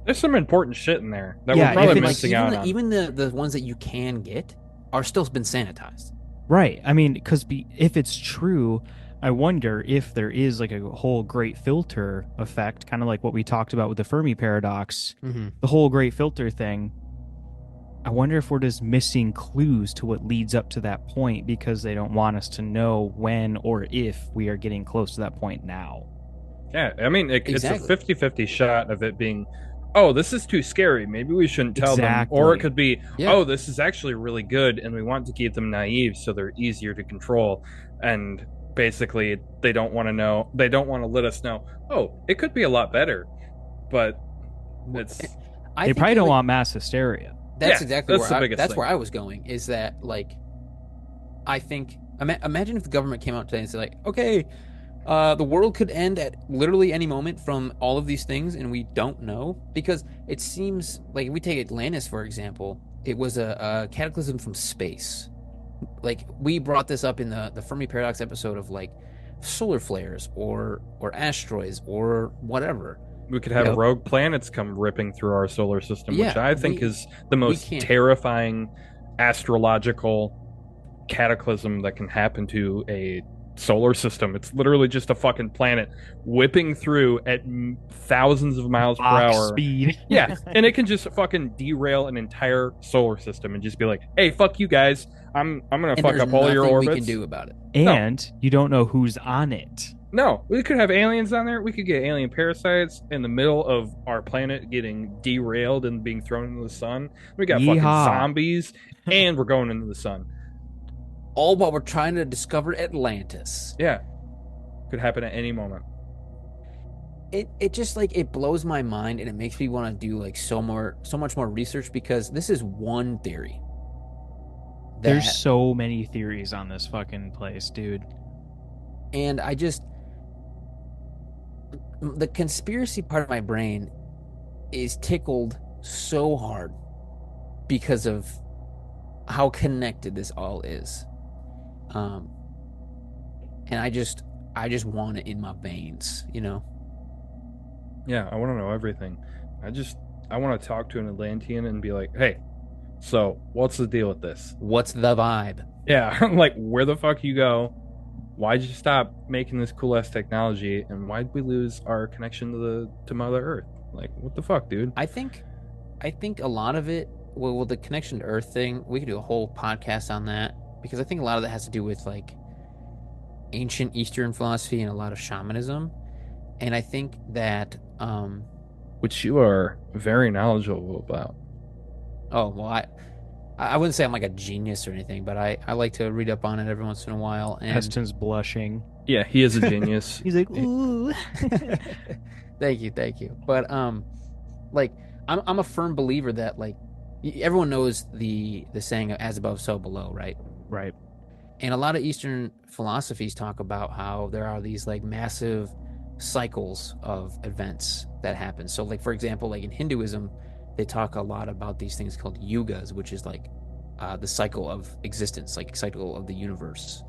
There's some important shit in there that Yeah, we're probably if it's- missing out on. Even the ones that you can get are still been sanitized. right. I mean, because if it's true, I wonder if there is like a whole great filter effect, kind of like what we talked about with the Fermi paradox, Mm-hmm. the whole great filter thing. I wonder if we're just missing clues to what leads up to that point because they don't want us to know when or if we are getting close to that point now. Yeah, I mean, it's a Exactly. 50-50 shot of it being, oh, this is too scary. Maybe we shouldn't tell them. Or it Exactly. could be, Yeah. oh, this is actually really good, and we want to keep them naive so they're easier to control. And basically, they don't want to know. They don't want to let us know, oh, it could be a lot better. But it's, I They think probably it, don't like, want mass hysteria. That's Yeah, exactly that's the biggest that's thing. where I was going. Is that like, I think imagine if the government came out today and said like, okay, The world could end at literally any moment from all of these things, and we don't know because it seems like if we take Atlantis for example, it was a cataclysm from space. Like we brought this up in the Fermi paradox episode of like solar flares or asteroids or whatever. We could You have know, rogue planets come ripping through our solar system, which yeah, I think is the we most can't. terrifying astrological cataclysm that can happen to a solar system. It's literally just a fucking planet whipping through at thousands of miles per Box hour. speed. Yeah, and it can just fucking derail an entire solar system and just be like, "Hey, fuck you guys. I'm gonna And fuck there's up all your nothing we can orbits." do about it. No, And you don't know who's on it. no, we could have aliens on there. We could get alien parasites in the middle of our planet getting derailed and being thrown into the sun. We got fucking Yeehaw. zombies, and we're going into the sun. All while we're trying to discover Atlantis. Yeah, could happen at any moment. It just like it blows my mind and it makes me want to do like so much more research because this is one theory There's that so many theories on this fucking place, dude. and I just the conspiracy part of my brain is tickled so hard because of how connected this all is. Um and I just want it in my veins, you know. Yeah, I want to know everything. I want to talk to an Atlantean and be like, "Hey, so what's the deal with this?" What's the vibe? Yeah, like where the fuck you go? Why'd you stop making this cool ass technology? And why'd we lose our connection to the Mother Earth? Like, what the fuck, dude? I think a lot of it, well, the connection to Earth thing, we could do a whole podcast on that because I think a lot of that has to do with like ancient Eastern philosophy and a lot of shamanism. And I think that, Which you are very knowledgeable about. oh, well, I wouldn't say I'm like a genius or anything, but I like to read up on it every once in a while. And Heston's blushing. Yeah, he is a genius. He's like, ooh. thank you. But, like, I'm a firm believer that like everyone knows the saying as above, so below, right? Right. And a lot of Eastern philosophies talk about how there are these like massive cycles of events that happen. So, like for example, like in Hinduism, they talk a lot about these things called yugas, which is like the cycle of existence, like cycle of the universe.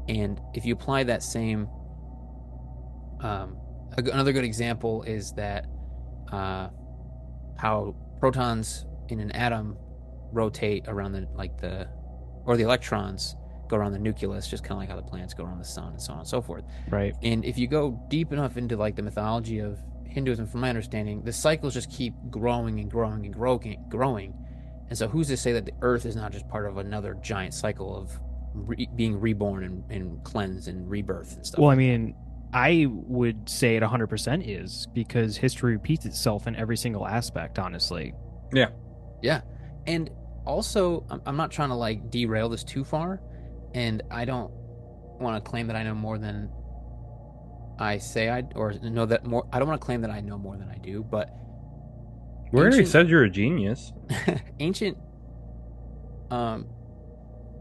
And if you apply that same, another good example is that how protons in an atom rotate around or the electrons go around the nucleus, just kind of like how the planets go around the sun and so on and so forth. Right. And if you go deep enough into like the mythology of Hinduism, from my understanding, the cycles just keep growing and growing and growing. And so who's to say that the Earth is not just part of another giant cycle of being reborn and cleansed and rebirth and stuff? Well, I like mean, I would say it 100% is because history repeats itself in every single aspect, honestly. Yeah. Yeah. And also, I'm not trying to like derail this too far, and I don't want to claim that I know more than I say or know that more. I don't want to claim that I know more than I do, but We already ancient, said you're a genius. ancient,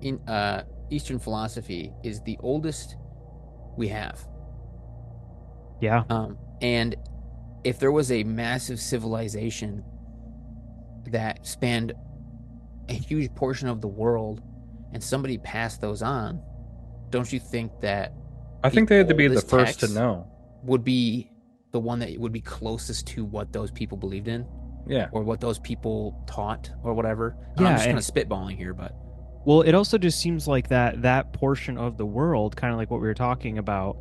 in Eastern philosophy is the oldest we have. Yeah. And if there was a massive civilization that spanned a huge portion of the world and somebody passed those on, don't you think that I think they had to be the oldest first to text know. would be the one that would be closest to what those people believed in Yeah. or what those people taught or whatever? Yeah, I'm just kind and- of spitballing here, but Well, it also just seems like that portion of the world, kind of like what we were talking about,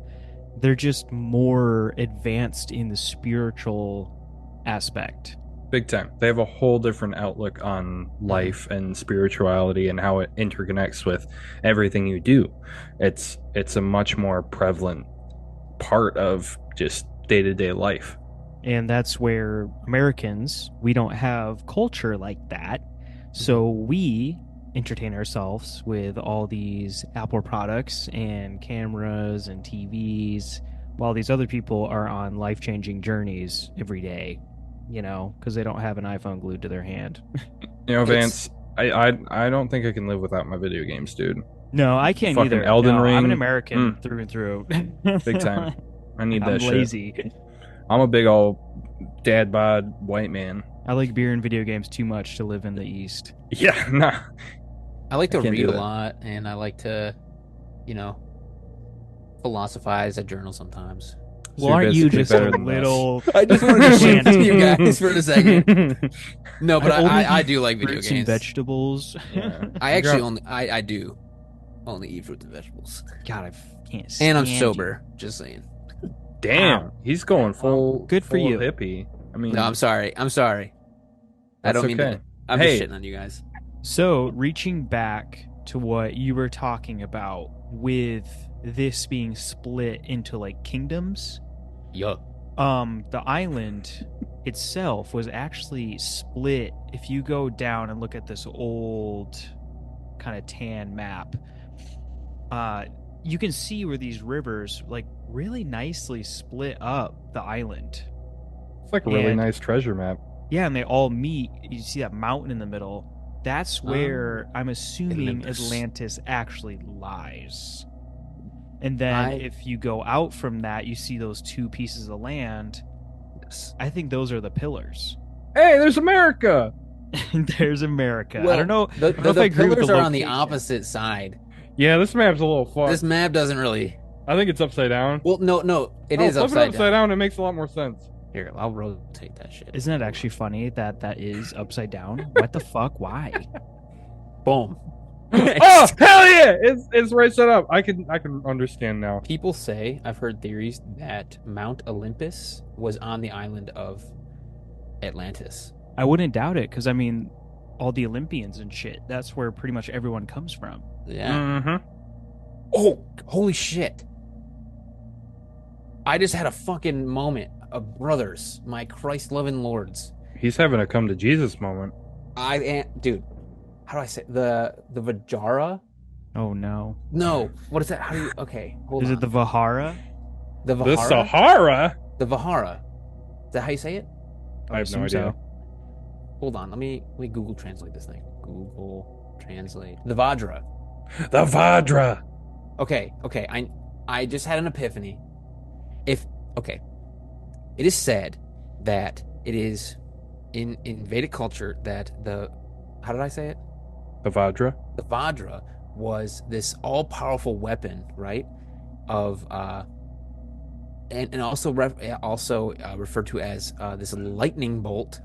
they're just more advanced in the spiritual aspect. Big time. They have a whole different outlook on life and spirituality and how it interconnects with everything you do. It's a much more prevalent part of just day-to-day life. And that's where Americans, we don't have culture like that. So we entertain ourselves with all these Apple products and cameras and TVs, while these other people are on life-changing journeys every day, because they don't have an iPhone glued to their hand. You know, It's- Vance, I don't think I can live without my video games, dude. No, I can't Fucking either. Elden No, I'm an Ring, American through and through. big time. I need I'm that shit. lazy. I'm a big old dad bod white man. I like beer and video games too much to live in the East. Yeah, nah, I like I to can't read do a that. lot, and I like to, you know, philosophize. I journal sometimes. So Well, you're aren't you basically just a better than us. little I just wanted to shift to you man? guys for a second. No, but I only I eat do like video fruits and games. vegetables. Yeah. I actually I do only eat fruits and vegetables. God, I can't And stand I'm you. sober, just saying. Damn, Wow. he's going full. Good for full you. hippie. I mean, No, I'm sorry. I'm sorry. I that's don't mean okay. to. I'm Hey. just shitting on you guys. So, reaching back to what you were talking about with this being split into like kingdoms, Yup. the island itself was actually split. If you go down and look at this old kind of tan map, you can see where these rivers like really nicely split up the island. It's like a really And- nice treasure map. Yeah, and they all meet. You see that mountain in the middle. That's where I'm assuming Olympus. Atlantis actually lies. And then if you go out from that, you see those two pieces of land. I think those are the pillars. Hey, there's America. And there's America. Well, I don't know. The, I don't know if I the agree with pillars the are on the location. opposite side. Yeah, this map's a little fucked. This map doesn't really. I think it's upside down. Well, no, it is flip upside it upside down. It makes a lot more sense. Here, I'll rotate that shit. Isn't it actually funny that that is upside down? What the fuck? Why? Boom. Oh hell yeah! It's right set up. I can understand now. People say, I've heard theories that Mount Olympus was on the island of Atlantis. I wouldn't doubt it because I mean, all the Olympians and shit. That's where pretty much everyone comes from. Yeah. Mm-hmm. Oh, holy shit. I just had a fucking moment of brothers, my Christ loving lords. He's having a come to Jesus moment. Dude, how do I say the Vajara? Oh no! No, what is that? How do you? Okay, hold Is on. it the Vahara? The The Vahara? Sahara. The Vahara. Is that how you say it? I have no assume idea. so. Hold on, let me Google translate this thing. Google translate the Vajra. The Vadra. Okay. I just had an epiphany. It is said that it is in Vedic culture that how did I say it? The Vadra. The Vajra was this all-powerful weapon, right? Of and also referred to as this lightning bolt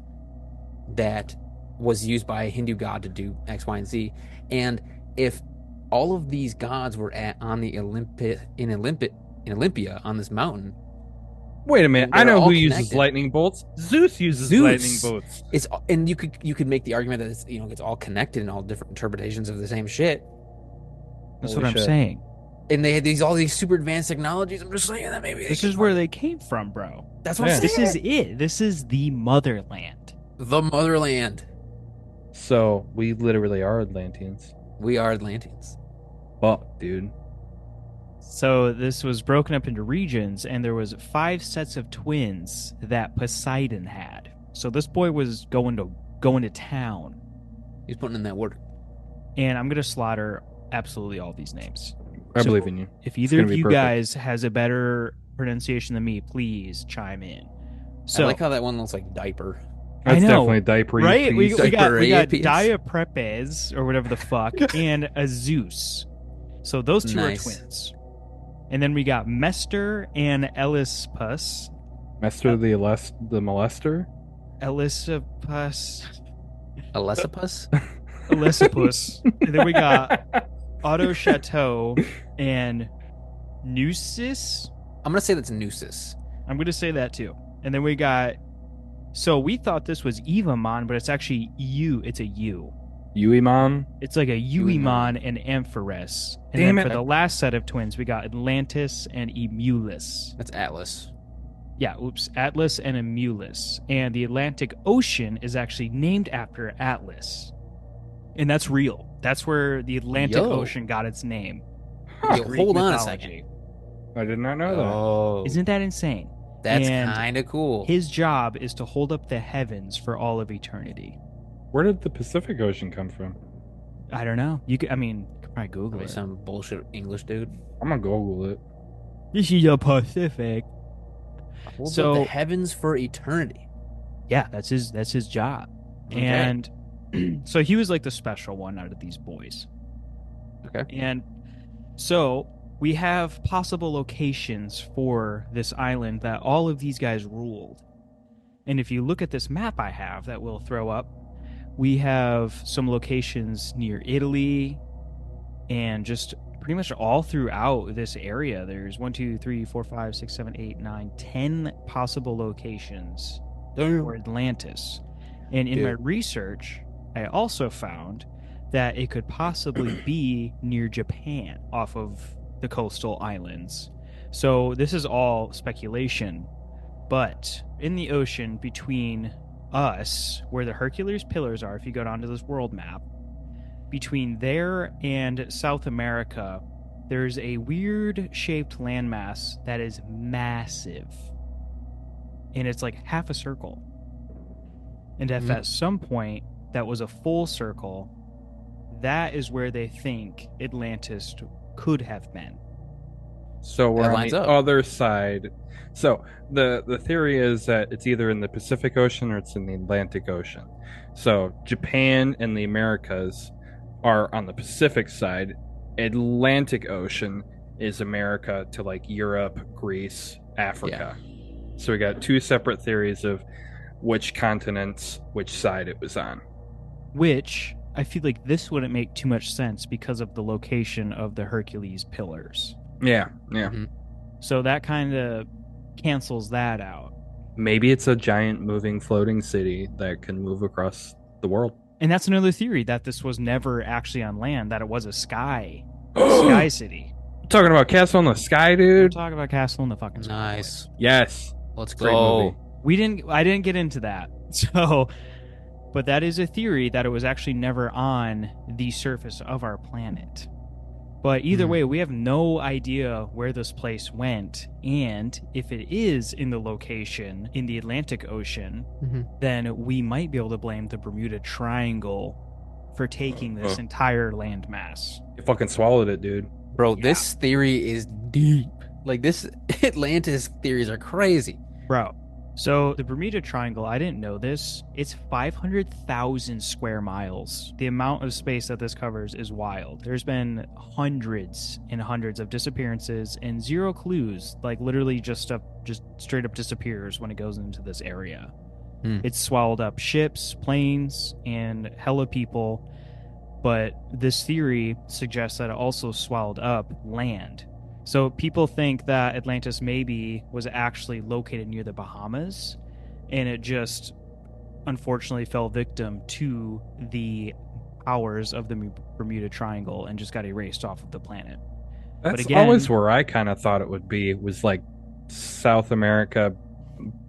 that was used by a Hindu god to do X, Y, and Z. And if all of these gods were on the Olympia on this mountain, Wait a minute. I They're know all who uses connected. lightning bolts. Zeus uses Zeus. lightning bolts. and you could make the argument that it's all connected and all different interpretations of the same shit. That's Holy what I'm shit. saying. And they had all these super advanced technologies. I'm just saying that maybe This is where they came from, bro. that's what Yeah. I'm This saying. is it. This is the motherland. The motherland. So we literally are Atlanteans. We are Atlanteans. Fuck, dude. So this was broken up into regions, and there was 5 sets of twins that Poseidon had. So this boy was going to town, He's putting in that work. and I'm gonna slaughter absolutely all these names. I So believe in you. If It's either gonna of be you perfect. guys has a better pronunciation than me, please chime in. So I like how that one looks like diaper. I That's know, definitely diaper. right? We got Diaper-itis. Diaprepes or whatever the fuck, and a Zeus. So those two Nice. are twins. And then we got Mester and Elispus. Master the molester. Elisipus. Elesipus? Elisipus. And then we got Otto Chateau and Neusis. I'm gonna say that's Neusis. I'm going to say that too. And then we got. So we thought this was Evamon, but it's actually U. It's a U. Uiman. It's like a Euimon. Euimon and Amphoras. And Damn then it. for the last set of twins, we got Atlantis and Emulus. That's Atlas. Yeah, oops. Atlas and Emulus. And the Atlantic Ocean is actually named after Atlas. And that's real. That's where the Atlantic Yo. Ocean got its name. Yo, Greek hold on a mythology. second. I did not know that. Oh, Isn't that insane? that's and kind of cool. His job is to hold up the heavens for all of eternity. Where did the Pacific Ocean come from? I don't know. I mean, you could probably Google Probably it. some bullshit English dude. I'm gonna Google it. This is the Pacific. Hold up the So heavens for eternity. yeah, that's his job. Okay. And so he was like the special one out of these boys. Okay. And so we have possible locations for this island that all of these guys ruled. And if you look at this map I have that we'll throw up, we have some locations near Italy and just pretty much all throughout this area. There's 1, 2, 3, 4, 5, 6, 7, 8, 9, 10 possible locations for Atlantis. And in my Dude. research, I also found that it could possibly be near Japan off of the coastal islands. So this is all speculation. But in the ocean between us, where the Hercules pillars are, if you go down to this world map, between there and South America, there's a weird shaped landmass that is massive. And it's like half a circle. And if at some point that was a full circle, that is where they think Atlantis could have been. So we're That on lines the up. other side. So the theory is that it's either in the Pacific Ocean or it's in the Atlantic Ocean. So Japan and the Americas are on the Pacific side. Atlantic Ocean is America to like Europe, Greece, Africa. So we got two separate theories of which continents, which side it was on. Which I feel like this wouldn't make too much sense because of the location of the Hercules pillars. Yeah, yeah. Mhm. So that kind of cancels that out. Maybe it's a giant moving floating city that can move across the world. And that's another theory, that this was never actually on land, that it was a sky city. Talking about Castle in the Sky, We're dude. talking about Castle in the fucking Sky. Nice. Yes. Let's Great go. movie. I didn't get into that. So, but that is a theory that it was actually never on the surface of our planet. But either way, we have no idea where this place went. And if it is in the location in the Atlantic Ocean, then we might be able to blame the Bermuda Triangle for taking this entire landmass. You fucking swallowed it, dude. Bro, this theory is deep. Like, this Atlantis theories are crazy. Bro. So the Bermuda Triangle, I didn't know this. It's 500,000 square miles. The amount of space that this covers is wild. There's been hundreds and hundreds of disappearances and zero clues. Like literally just stuff just straight up disappears when it goes into this area. It's swallowed up ships, planes, and hella people. But this theory suggests that it also swallowed up land. So people think that Atlantis maybe was actually located near the Bahamas, and it just unfortunately fell victim to the powers of the Bermuda Triangle and just got erased off of the planet. That's again- always where I kind of thought it would be, was like South America,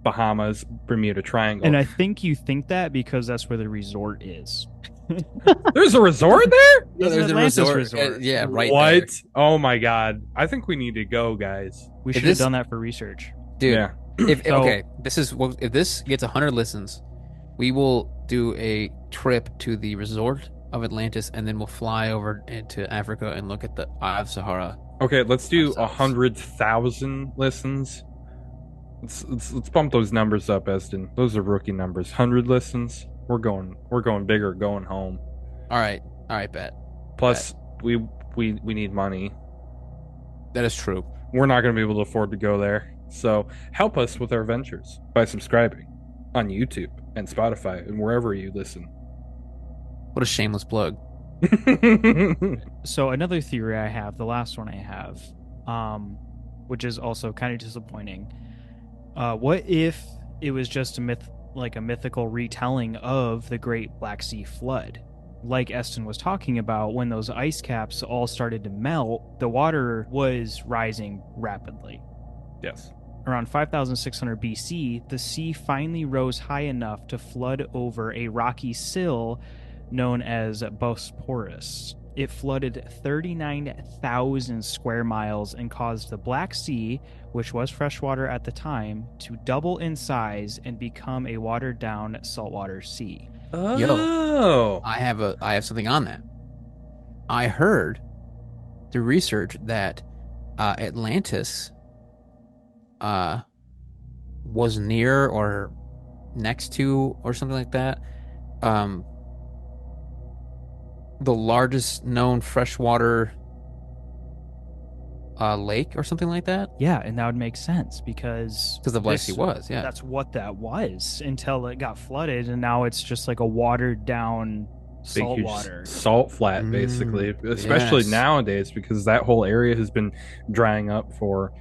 Bahamas, Bermuda Triangle. And I think you think that because that's where the resort is. There's a resort there? There's an Atlantis resort. Yeah, right What? there. Oh my god. I think we need to go, guys. We If should have this- done that for research. Dude, Yeah. if So- okay, if this gets 100 listens, we will do a trip to the resort of Atlantis, and then we'll fly over into Africa and look at the Eye of Sahara. Okay, let's do Ourselves. 100,000 listens. Let's bump those numbers up, Eston. Those are rookie numbers. 100 listens. We're going bigger, going home. All right, bet. Plus, we need money. That is true. We're not going to be able to afford to go there. So help us with our ventures by subscribing on YouTube and Spotify and wherever you listen. What a shameless plug. So another theory I have, the last one I have, which is also kind of disappointing. What if it was just a myth, like a mythical retelling of the Great Black Sea Flood? Like Eston was talking about, when those ice caps all started to melt, the water was rising rapidly. Yes. Around 5,600 BC, the sea finally rose high enough to flood over a rocky sill known as Bosporus. It flooded 39,000 square miles and caused the Black Sea, which was freshwater at the time, to double in size and become a watered-down saltwater sea. Yo, Oh, I have something on that. I heard through research that Atlantis uh was near or next to or something like that. Um, the largest known freshwater lake or something like that. Yeah, and that would make sense because Because the Black Sea this was, yeah. that's what that was until it got flooded and now it's just like a watered down big salt huge water. salt flat, basically. Especially Yes. nowadays, because that whole area has been drying up for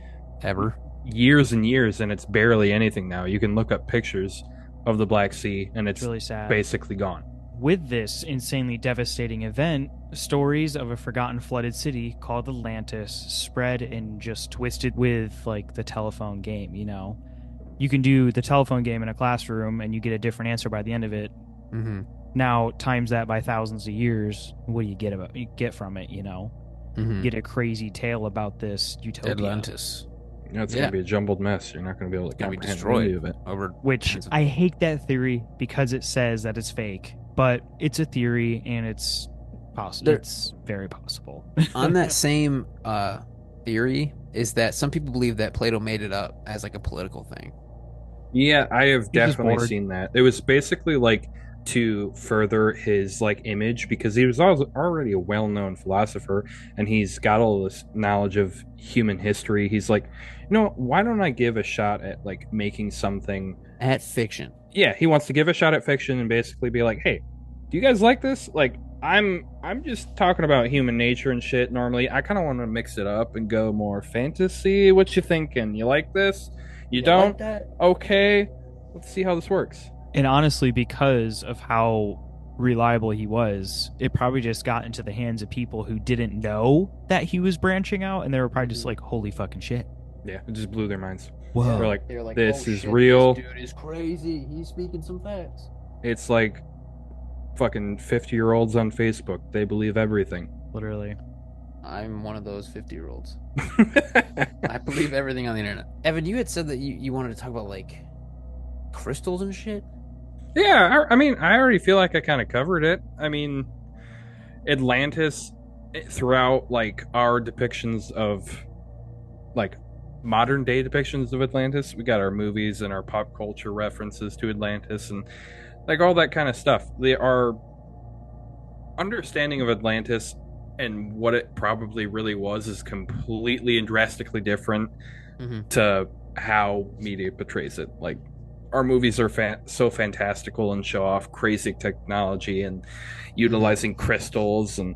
Ever. years and years, and it's barely anything now. You can look up pictures of the Black Sea, and It's it's really sad. basically gone. With this insanely devastating event, stories of a forgotten flooded city called Atlantis spread and just twisted with like the telephone game, you know. You can do the telephone game in a classroom and you get a different answer by the end of it. Mm-hmm. Now times that by thousands of years, what do you get from it, you know? Mm-hmm. Get a crazy tale about this utopia. Atlantis. It's Yeah. going to be a jumbled mess. You're not going to be able to Gonna be comprehend any destroyed of it. over Which tens of- I hate that theory because it says that it's fake, but it's a theory and it's possible. There- It's very possible. on that same theory is that some people believe that Plato made it up as like a political thing. Yeah, I have He's just definitely bored. seen that. It was basically like to further his like image because he was already a well-known philosopher and he's got all this knowledge of human history. He's like, why don't I give a shot at like making something. At fiction. Yeah, he wants to give a shot at fiction and basically be like, hey, do you guys like this? Like, I'm just talking about human nature and shit normally. I kind of want to mix it up and go more fantasy. What you thinking? You like this? You don't? that? Okay, let's see how this works. And honestly, because of how reliable he was, it probably just got into the hands of people who didn't know that he was branching out, and they were probably just like, "Holy fucking shit!" Yeah, it just blew their minds. Whoa. They're like, They're like, this "Oh, is shit, real. This dude is crazy. He's speaking some facts. It's like fucking 50-year-olds on Facebook. They believe everything. Literally. I'm one of those 50-year-olds. I believe everything on the internet. Evan, you had said that you wanted to talk about like crystals and shit. Yeah, I mean, I already feel like I kind of covered it. I mean, Atlantis, throughout like our depictions of like modern day depictions of Atlantis, we got our movies and our pop culture references to Atlantis and like all that kind of stuff. Our understanding of Atlantis and what it probably really was is completely and drastically different Mm-hmm. to how media portrays it. Like our movies are so fantastical and show off crazy technology and utilizing crystals and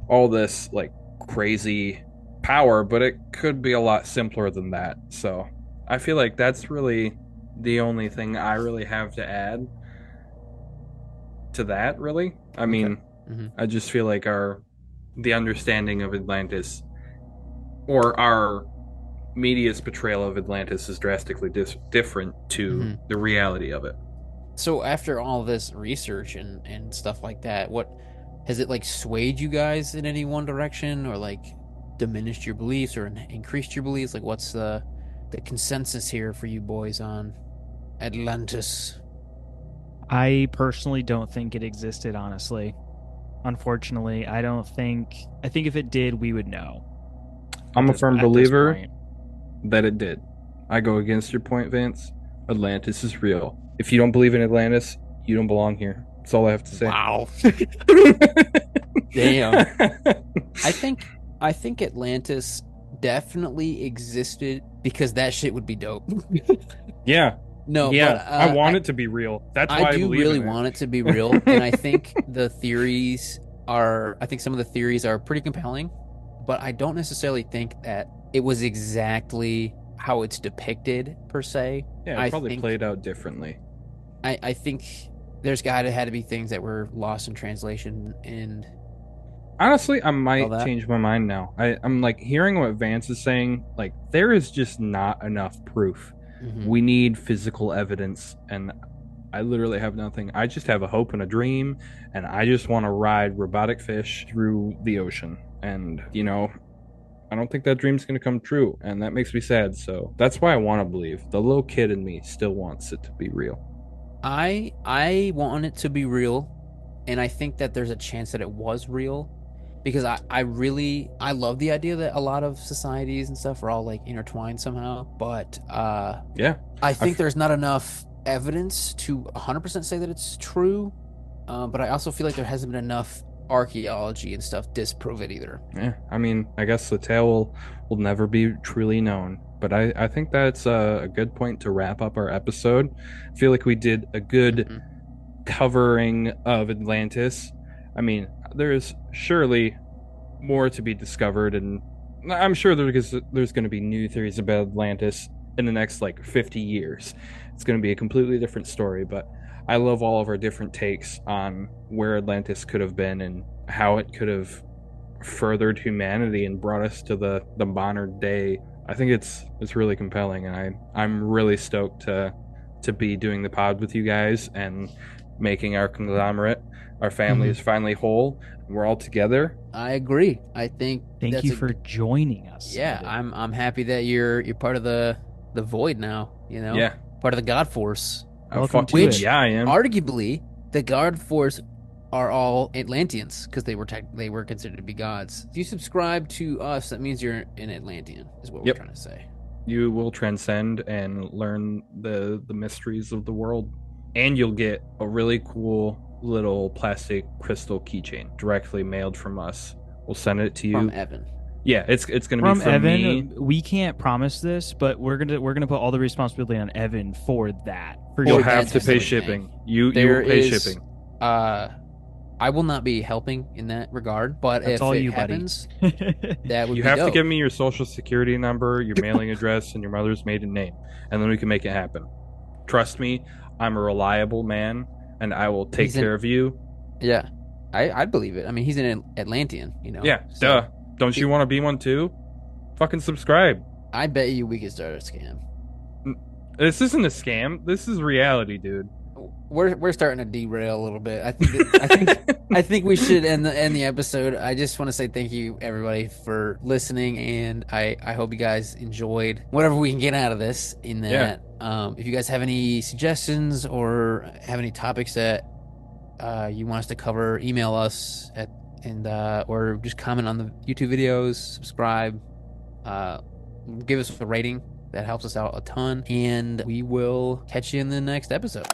all this like crazy power, but it could be a lot simpler than that. So I feel like that's really the only thing I really have to add to that, really. I mean, Mm-hmm. I just feel like the understanding of Atlantis or our media's portrayal of Atlantis is drastically different to Mhm. the reality of it. So after all this research and stuff like that, what has it like swayed you guys in any one direction or like diminished your beliefs or increased your beliefs? Like what's the consensus here for you boys on Atlantis? I personally don't think it existed, honestly. Unfortunately, I think if it did, we would know. I'm a firm At this believer point. that it did. I go against your point, Vance. Atlantis is real. If you don't believe in Atlantis, you don't belong here. That's all I have to say. Wow. Damn. I think Atlantis definitely existed because that shit would be dope. Yeah. No, Yeah. but, I want it to be real. That's why I do believe really in it. want it to be real, and I think I think some of the theories are pretty compelling, but I don't necessarily think that it was exactly how it's depicted per se. Yeah, I it probably think- played out differently. I think there's had to be things that were lost in translation, and Honestly, I All might that? change my mind now. I'm like hearing what Vance is saying. Like, there is just not enough proof. Mhm. We need physical evidence, and I literally have nothing. I just have a hope and a dream, and I just want to ride robotic fish through the ocean. And, I don't think that dream's going to come true, and that makes me sad. So that's why I want to believe. The little kid in me still wants it to be real. I want it to be real, and I think that there's a chance that it was real because I love the idea that a lot of societies and stuff are all like intertwined somehow, but Yeah. I I think there's not enough evidence to 100% say that it's true. But I also feel like there hasn't been enough archaeology and stuff disprove it either. Yeah, I mean, I guess the tale will never be truly known. But I think that's a good point to wrap up our episode. I feel like we did a good Hmm. covering of Atlantis. I mean, there is surely more to be discovered, and I'm sure there's going to be new theories about Atlantis in the next like 50 years. It's going to be a completely different story, but I love all of our different takes on where Atlantis could have been and how it could have furthered humanity and brought us to the modern day. I think it's really compelling, and I'm really stoked to be doing the pod with you guys and making our conglomerate. Our family Mhm. is finally whole. We're all together. I agree. I think Thank that's you for joining us. yeah. Evan. I'm happy that you're part of the void now. You know, Yeah. part of the God Force, Welcome to Fuck it. yeah, I am. arguably the God Force are all Atlanteans because they were considered to be gods. If you subscribe to us, that means you're an Atlantean. Is what we're Yep. trying to say. You will transcend and learn the mysteries of the world, and you'll get a really cool little plastic crystal keychain directly mailed from us. We'll send it to From you. Evan. Yeah, it's gonna be From from Evan, me. we can't promise this, but we're gonna put all the responsibility on Evan for that. For You'll For shipping that have to pay specific everything. thing. shipping. You There will pay is shipping. uh I will not be helping in that regard, but That's if all it you, buddy. happens, that would You be have to dope. give me your social security number, your mailing address, and your mother's maiden name, and then we can make it happen. Trust me, I'm a reliable man, and I will take He's an care of you. Yeah, I believe it. I mean, he's an Atlantean, you know. Yeah, So duh. Don't you he, want to be one too? Fucking subscribe. I bet you we could start a scam. This isn't a scam. This is reality, dude. We're starting to derail a little bit. I think we should end the episode. I just want to say thank you everybody for listening, and I hope you guys enjoyed whatever we can get out of this. In that, if you guys have any suggestions or have any topics that you want us to cover, email us at and or just comment on the YouTube videos, subscribe, uh, give us a rating. That helps us out a ton, and we will catch you in the next episode.